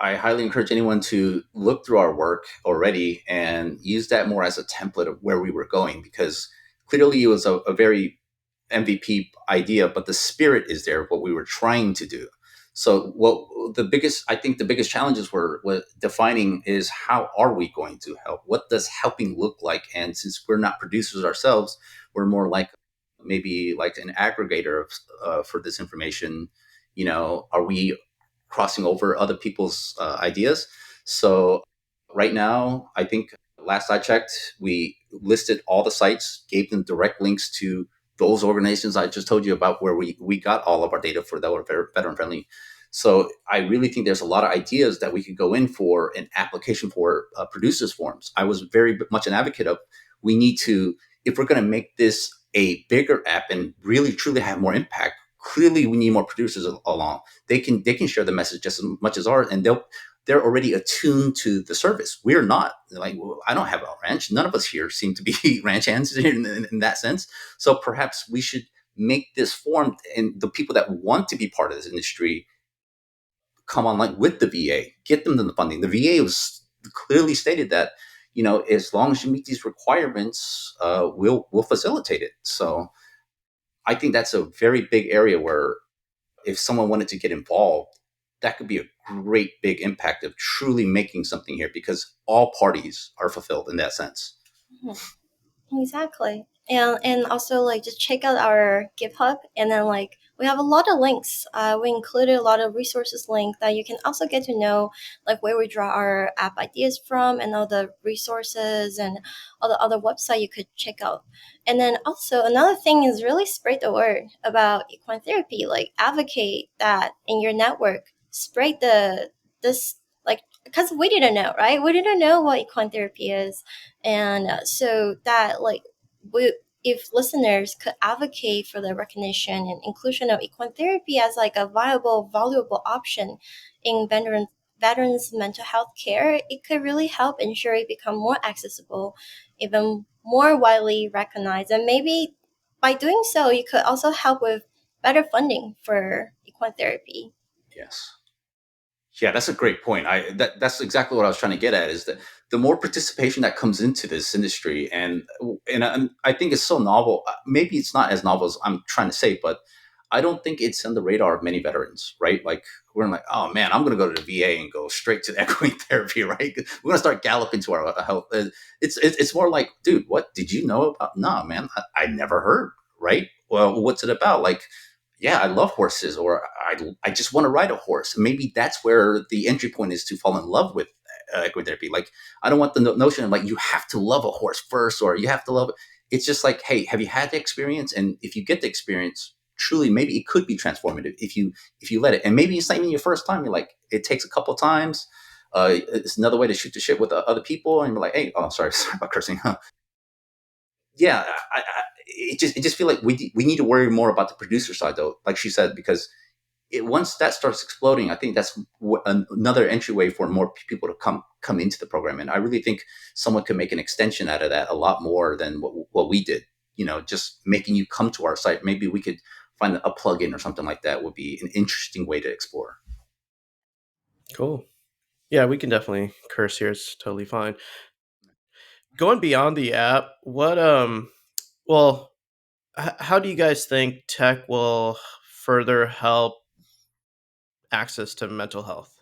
I highly encourage anyone to look through our work already and use that more as a template of where we were going, because clearly it was a very MVP idea, but the spirit is there of what we were trying to do. So what I think the biggest challenges were defining is, how are we going to help? What does helping look like? And since we're not producers ourselves, we're more like maybe like an aggregator for this information. Are we crossing over other people's ideas? So right now, I think last I checked, we listed all the sites, gave them direct links to those organizations I just told you about, where we got all of our data for that were very veteran friendly. So I really think there's a lot of ideas that we could go in for an application for producers forums. I was very much an advocate of, we need to, if we're going to make this a bigger app and really truly have more impact, clearly we need more producers along. They can share the message just as much as ours, and they're already attuned to the service. We're not. Like, I don't have a ranch. None of us here seem to be ranch hands in that sense. So perhaps we should make this form, and the people that want to be part of this industry come online with the VA, get them the funding. The VA was clearly stated that, as long as you meet these requirements, we'll facilitate it. So I think that's a very big area where, if someone wanted to get involved, that could be a great big impact of truly making something here, because all parties are fulfilled in that sense. Exactly. And also, like, just check out our GitHub, and then like we have a lot of links. We included a lot of resources link that you can also get to know, like, where we draw our app ideas from, and all the resources and all the other website you could check out. And then also another thing is really spread the word about equine therapy. Like, advocate that in your network. Spread this, like, because we didn't know, right? We didn't know what equine therapy is, and so that, like, we, if listeners could advocate for the recognition and inclusion of equine therapy as like a viable, valuable option in veterans mental health care, it could really help ensure it become more accessible, even more widely recognized. And maybe by doing so, you could also help with better funding for equine therapy. Yes. Yeah, that's a great point. That's exactly what I was trying to get at, is that the more participation that comes into this industry, and I think it's so novel. Maybe it's not as novel as I'm trying to say, but I don't think it's on the radar of many veterans, right? Like, we're like, oh man, I'm going to go to the VA and go straight to the equine therapy, right? We're going to start galloping to our health. It's more like, dude, what did you know about? No, man, I never heard, right? Well, what's it about? Like, yeah, I love horses, or I just want to ride a horse. Maybe that's where the entry point is, to fall in love with equitherapy. Like, I don't want the notion of, like, you have to love a horse first, or you have to love it. It's just like, hey, have you had the experience? And if you get the experience, truly, maybe it could be transformative if you let it. And maybe it's not even your first time. You're like, it takes a couple times. It's another way to shoot the shit with other people, and you're like, hey, oh, sorry, sorry about cursing. Yeah, it just feel like we need to worry more about the producer side, though, like she said, because once that starts exploding, I think that's another entryway for more people to come into the program. And I really think someone could make an extension out of that a lot more than what we did. Just making you come to our site. Maybe we could find a plugin or something like that would be an interesting way to explore. Cool. Yeah, we can definitely curse here. It's totally fine. Going beyond the app, well, how do you guys think tech will further help access to mental health?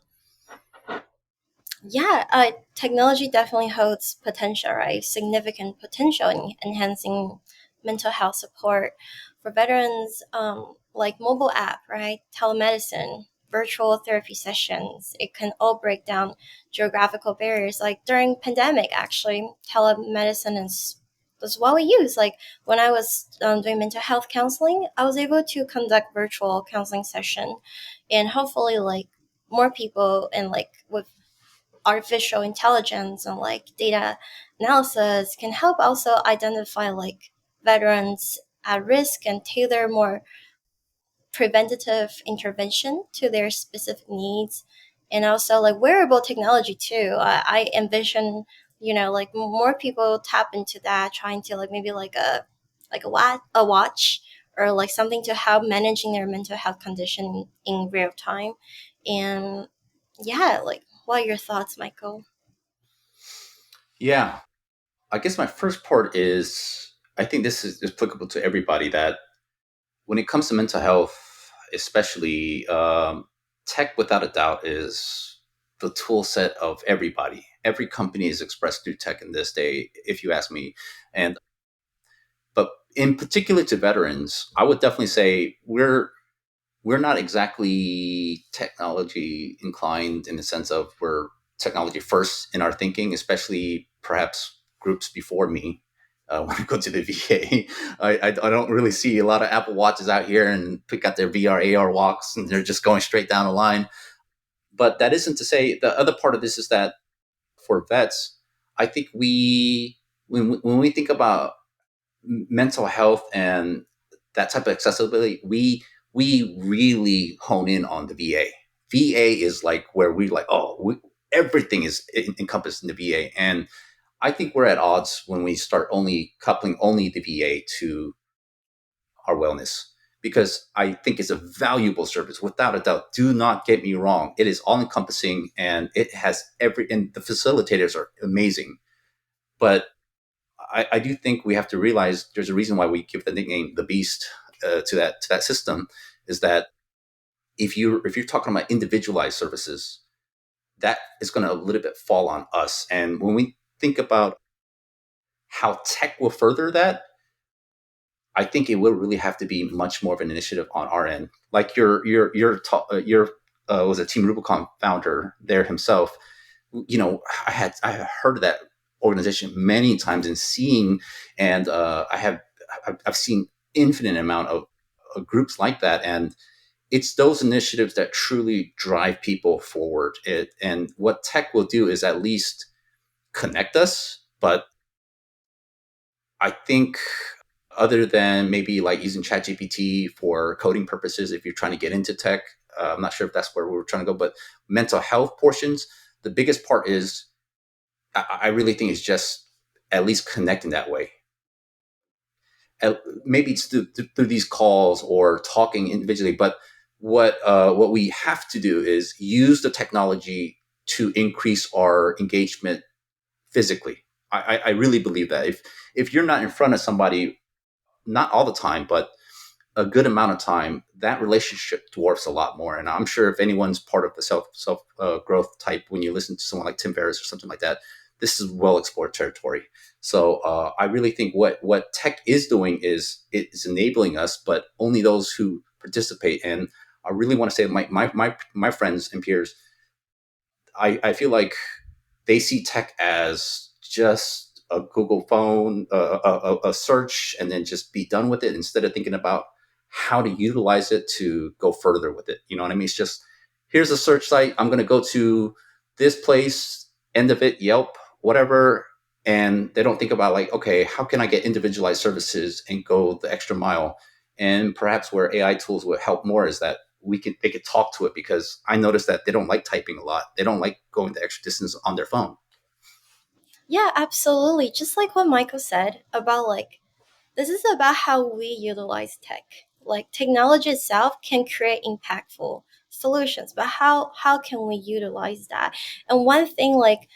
Yeah, technology definitely holds potential, right? Significant potential in enhancing mental health support for veterans. like mobile app, right? Telemedicine, virtual therapy sessions. It can all break down geographical barriers. Like during pandemic, actually, telemedicine is what we use. Like when I was doing mental health counseling, I was able to conduct virtual counseling session, and hopefully, like more people and like with artificial intelligence and like data analysis can help also identify like veterans at risk and tailor more preventative intervention to their specific needs. And also like wearable technology too. I envision, like more people tap into that, trying to like maybe like a watch or like something to help managing their mental health condition in real time. And yeah, like what are your thoughts, Michael? Yeah, I guess my first part is I think this is applicable to everybody that when it comes to mental health, especially tech, without a doubt, is the tool set of everybody. Every company is expressed through tech in this day, if you ask me. And but in particular to veterans, I would definitely say we're not exactly technology inclined in the sense of we're technology first in our thinking, especially perhaps groups before me. When I go to the VA, I don't really see a lot of Apple Watches out here and pick out their VR, AR walks, and they're just going straight down the line. But that isn't to say the other part of this is that for vets, I think when we think about mental health and that type of accessibility, we really hone in on the VA. VA is like where we like, everything is encompassed in the VA, and I think we're at odds when we start only coupling only the VA to our wellness, because I think it's a valuable service without a doubt. Do not get me wrong; it is all encompassing, and it has and the facilitators are amazing, but I do think we have to realize there's a reason why we give the nickname the Beast to that system. Is that if you're talking about individualized services, that is going to a little bit fall on us. And when we think about how tech will further that, I think it will really have to be much more of an initiative on our end. Like your was a Team Rubicon founder there himself. I had heard of that organization many times and seeing, and I've seen infinite amount of groups like that, and it's those initiatives that truly drive people forward. And what tech will do is at least connect us, but I think other than maybe like using ChatGPT for coding purposes, if you're trying to get into tech, I'm not sure if that's where we were trying to go, but mental health portions, the biggest part is I really think it's just at least connecting that way. Maybe it's through these calls or talking individually, but what we have to do is use the technology to increase our engagement physically. I really believe that if you're not in front of somebody, not all the time, but a good amount of time, that relationship dwarfs a lot more. And I'm sure if anyone's part of the self growth type, when you listen to someone like Tim Ferriss or something like that, this is well explored territory. So I really think what tech is doing is it's enabling us, but only those who participate. And I really want to say, my friends and peers, I feel like they see tech as just a Google phone, a search, and then just be done with it instead of thinking about how to utilize it to go further with it. You know what I mean? It's just, here's a search site. I'm going to go to this place, end of it, Yelp, whatever. And they don't think about like, okay, how can I get individualized services and go the extra mile? And perhaps where AI tools would help more is that they could talk to it, because I noticed that they don't like typing a lot. They don't like going the extra distance on their phone. Yeah, absolutely. Just like what Michael said about like this is about how we utilize tech. Like technology itself can create impactful solutions, but how can we utilize that? And one thing like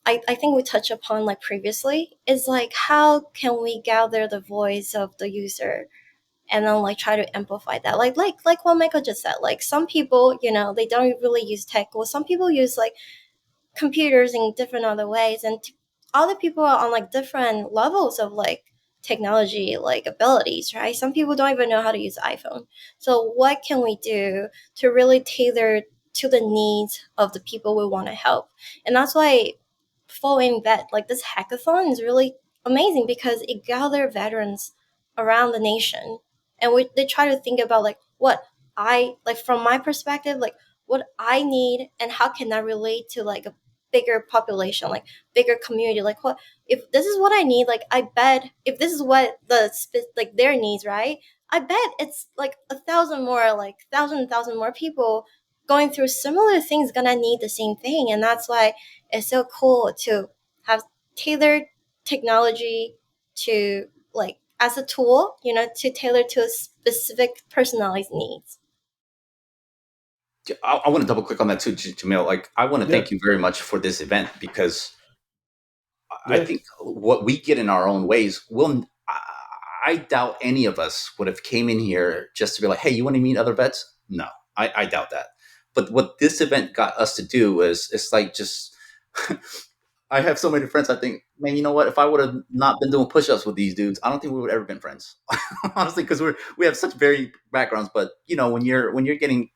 I think we touched upon like previously is like how can we gather the voice of the user and then like try to amplify that like what Michael just said, like some people they don't really use tech, well some people use like computers in different other ways, and other people are on like different levels of like technology like abilities, right? Some people don't even know how to use iPhone. So what can we do to really tailor to the needs of the people we want to help? And that's why following vet like this hackathon is really amazing because it gathers veterans around the nation, and they try to think about like what I like from my perspective, like what I need and how can I relate to like a bigger population, like bigger community, like what if this is what I need, like I bet if this is what like their needs, right? I bet it's like 1,000 more, like thousand more people going through similar things gonna need the same thing. And that's why it's so cool to have tailored technology to like as a tool, to tailor to a specific personalized needs. I want to double click on that too, Jamil. Like, I want to Yeah. thank you very much for this event because I Yeah. think what we get in our own ways will. I doubt any of us would have came in here just to be like, "Hey, you want to meet other vets?" No, I doubt that. But what this event got us to do is, it's like just. I have so many friends. I think, man, you know what? If I would have not been doing push-ups with these dudes, I don't think we would have ever been friends. Honestly, because we have such varied backgrounds. But when you're getting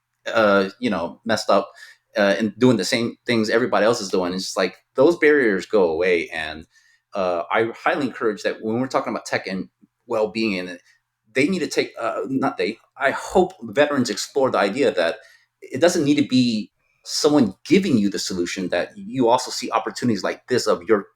messed up and doing the same things everybody else is doing, it's just like those barriers go away. And I highly encourage that when we're talking about tech and well-being, and they need to take not they. I hope veterans explore the idea that it doesn't need to be someone giving you the solution, that you also see opportunities like this of your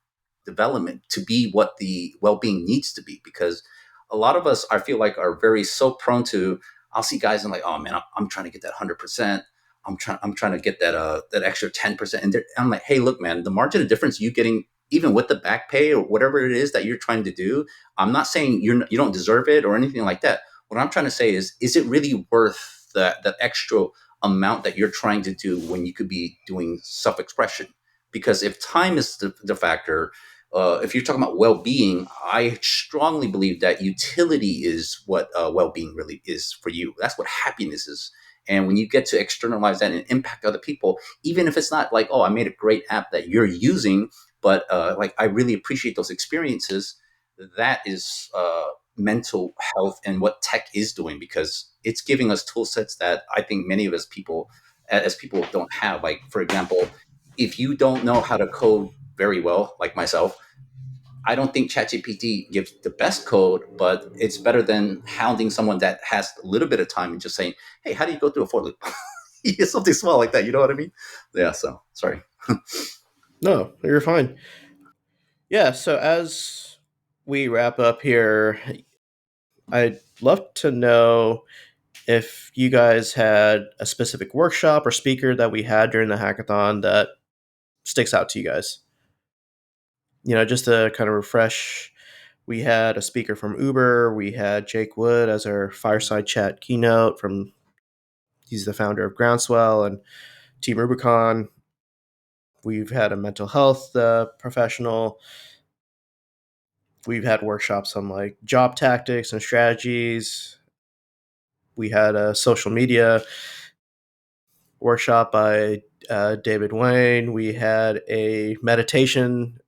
development to be what the well-being needs to be. Because a lot of us, I feel like, are very so prone to, I'll see guys and like, oh man, I'm trying to get that 100%. I'm trying to get that extra 10%. And I'm like, hey, look, man, the margin of difference you getting, even with the back pay or whatever it is that you're trying to do, I'm not saying you don't deserve it or anything like that. What I'm trying to say is it really worth that extra amount that you're trying to do when you could be doing self-expression? Because if time is the factor, if you're talking about well-being, I strongly believe that utility is what well-being really is for you. That's what happiness is. And when you get to externalize that and impact other people, even if it's not like, oh, I made a great app that you're using, but like, I really appreciate those experiences. That is mental health and what tech is doing, because it's giving us tool sets that I think many of us people, as people, don't have. Like, for example, if you don't know how to code very well, like myself, I don't think ChatGPT gives the best code, but it's better than hounding someone that has a little bit of time and just saying, "Hey, how do you go through a for loop?" It's something small like that. You know what I mean? Yeah. So sorry. No, you're fine. Yeah. So as we wrap up here, I'd love to know if you guys had a specific workshop or speaker that we had during the hackathon that sticks out to you guys. Just to kind of refresh, we had a speaker from Uber. We had Jake Wood as our fireside chat keynote he's the founder of Groundswell and Team Rubicon. We've had a mental health professional. We've had workshops on like job tactics and strategies. We had a social media workshop by David Wayne. We had a meditation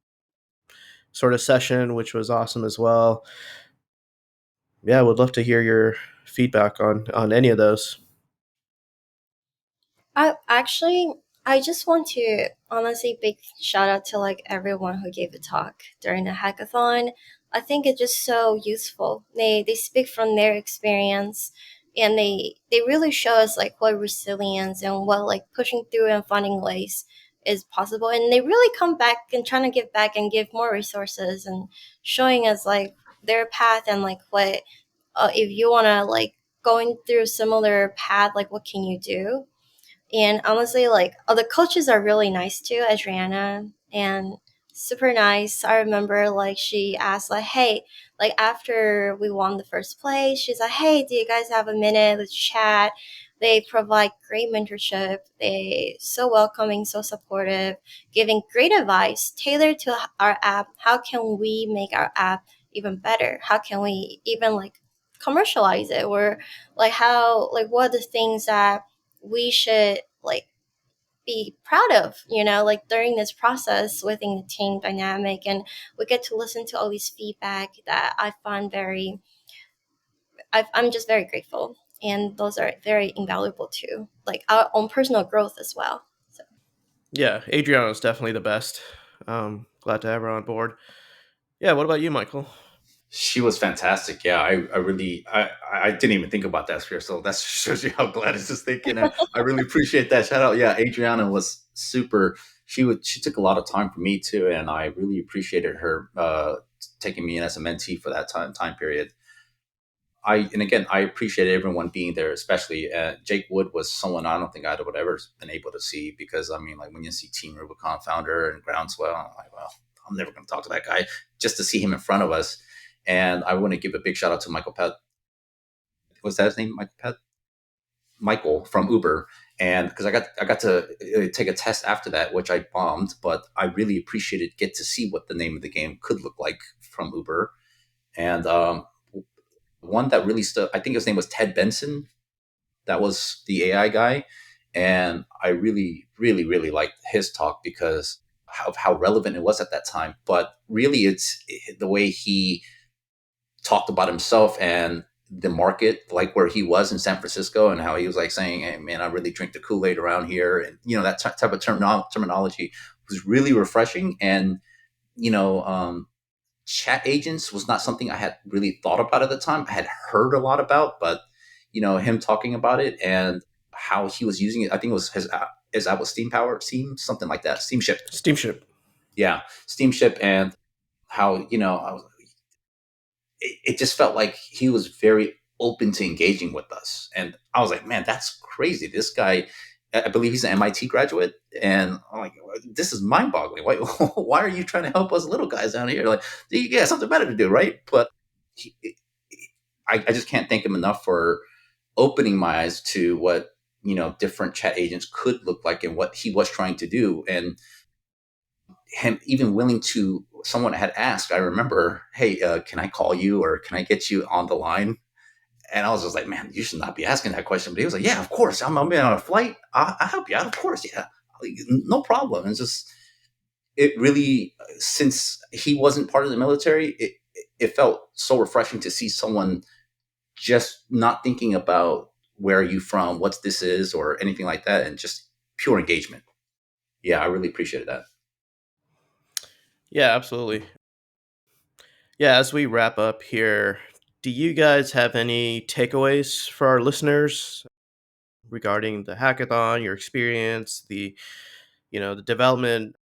sort of session, which was awesome as well. Yeah, I would love to hear your feedback on any of those. I just want to honestly big shout out to like everyone who gave a talk during the hackathon. I think it's just so useful. They speak from their experience, and they really show us like what resilience and what like pushing through and finding ways is possible. And they really come back and trying to give back and give more resources and showing us like their path and like what if you want to like going through similar path, like what can you do. And honestly, like, the coaches are really nice too, Adriana, and super nice. I remember like she asked like, "Hey, like after we won the first place, she's like, "Hey, do you guys have a minute? Let's chat." They provide great mentorship. They so welcoming, so supportive, giving great advice tailored to our app. How can we make our app even better? How can we even like commercialize it? Or like how like what are the things that we should like be proud of, like during this process within the team dynamic. And we get to listen to all these feedback that I find I'm just very grateful. And those are very invaluable too, like our own personal growth as well. So. Yeah, Adriana is definitely the best. Glad to have her on board. Yeah, what about you, Michael? She was fantastic. Yeah, I really I didn't even think about that sphere. So that shows you how Gladys is thinking. I really appreciate that shout out. Yeah, Adriana was super. She took a lot of time for me too, and I really appreciated her taking me in as a mentee for that time period. And again, I appreciated everyone being there, especially Jake Wood was someone I don't think I would ever been able to see, because I mean, like when you see Team Rubicon founder and Groundswell, I'm like, well, I'm never going to talk to that guy. Just to see him in front of us. And I want to give a big shout out to Michael Pett. Was that his name? Michael Pett? Michael from Uber. And because I got to take a test after that, which I bombed, but I really appreciated get to see what the name of the game could look like from Uber. And one that really stood, I think his name was Ted Benson. That was the AI guy. And I really, really, really liked his talk because of how relevant it was at that time. But really, it's the way he talked about himself and the market, like where he was in San Francisco, and how he was like saying, "Hey, man, I really drink the Kool-Aid around here," and that type of terminology was really refreshing. And you know, chat agents was not something I had really thought about at the time. I had heard a lot about, but him talking about it and how he was using it. I think it was his app was Steam, something like that, Steamship. Steamship. Yeah, Steamship, and how I was it just felt like he was very open to engaging with us. And I was like, man, that's crazy. This guy, I believe he's an MIT graduate. And I'm like, this is mind boggling. Why are you trying to help us little guys down here? Like, you got something better to do, right? But he, I just can't thank him enough for opening my eyes to what, different chat agents could look like and what he was trying to do. And him even willing to, someone had asked, I remember, hey, can I call you or can I get you on the line? And I was just like, man, you should not be asking that question. But he was like, yeah, of course. I'm on a flight. I'll help you out. Of course. Yeah, no problem. And just, it really, since he wasn't part of the military, it felt so refreshing to see someone just not thinking about where are you from, what this is, or anything like that, and just pure engagement. Yeah, I really appreciated that. Yeah, absolutely. Yeah, as we wrap up here, do you guys have any takeaways for our listeners regarding the hackathon, your experience, the development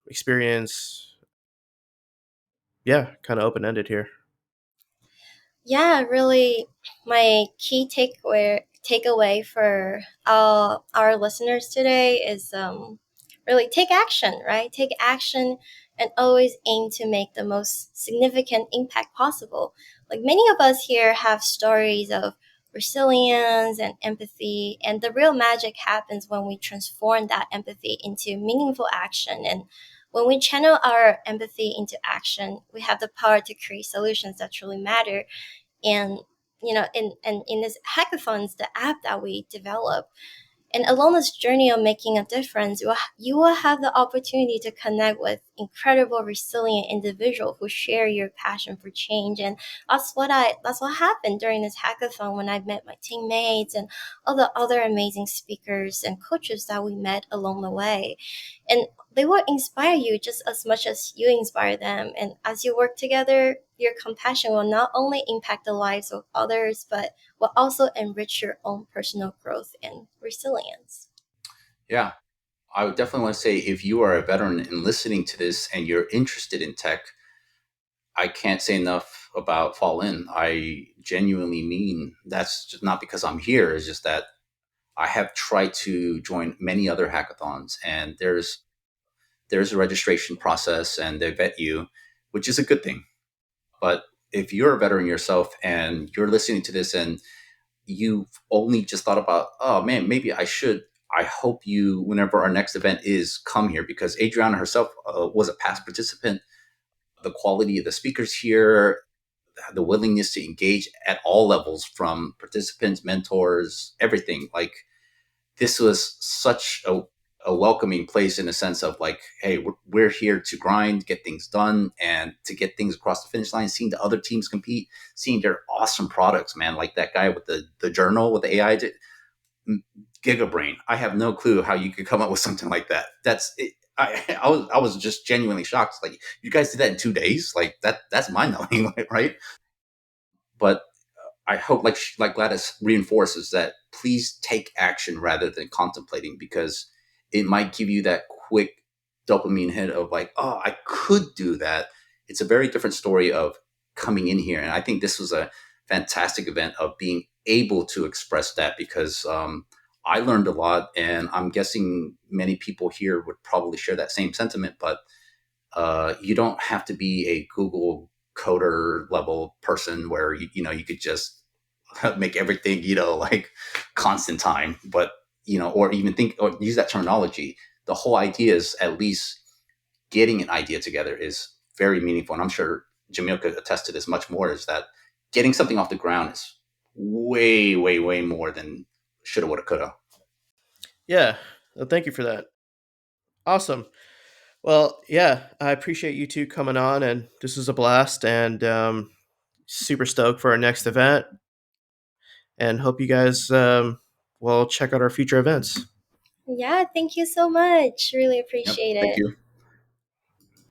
experience? Yeah, kind of open-ended here. Yeah, really, my key takeaway for our listeners today is really take action, right? Take action and always aim to make the most significant impact possible. Like many of us here have stories of resilience and empathy, and the real magic happens when we transform that empathy into meaningful action. And when we channel our empathy into action, we have the power to create solutions that truly matter. And in this hackathons, the app that we develop, and along this journey of making a difference, you will have the opportunity to connect with incredible, resilient individuals who share your passion for change. And that's what happened during this hackathon when I met my teammates and all the other amazing speakers and coaches that we met along the way. And they will inspire you just as much as you inspire them. And as you work together, your compassion will not only impact the lives of others, but will also enrich your own personal growth and resilience. Yeah, I would definitely want to say if you are a veteran and listening to this and you're interested in tech, I can't say enough about Fall In. I genuinely mean that's just not because I'm here. It's just that I have tried to join many other hackathons, and there's a registration process, and they vet you, which is a good thing. But if you're a veteran yourself and you're listening to this and you've only just thought about, oh man, maybe I should. I hope you, whenever our next event is, come here, because Adriana herself was a past participant. The quality of the speakers here, the willingness to engage at all levels, from participants, mentors, everything. Like, this was such a welcoming place in the sense of like, hey, we're here to grind, get things done, and to get things across the finish line. Seeing the other teams compete, seeing their awesome products, man, like that guy with the journal with the AI, Gigabrain. I have no clue how you could come up with something like that. That's it. I was just genuinely shocked. Like, you guys did that in 2 days? Like that's mind blowing, right? But I hope, like Gladys reinforces, that please take action rather than contemplating, because it might give you that quick dopamine hit of like, oh, I could do that. It's a very different story of coming in here, and I think this was a fantastic event of being able to express that, because I learned a lot, and I'm guessing many people here would probably share that same sentiment. But you don't have to be a Google coder level person where you could just make everything like constant time, but or even think or use that terminology. The whole idea is at least getting an idea together is very meaningful, and I'm sure Jamil could attest to this much more. Is that getting something off the ground is way, way, way more than shoulda, woulda, coulda. Yeah. Thank you for that. Awesome. Well, yeah, I appreciate you two coming on, and this was a blast, and super stoked for our next event, and hope you guys will check out our future events. Yeah, thank you so much. Really Yep. appreciate Thank it. you.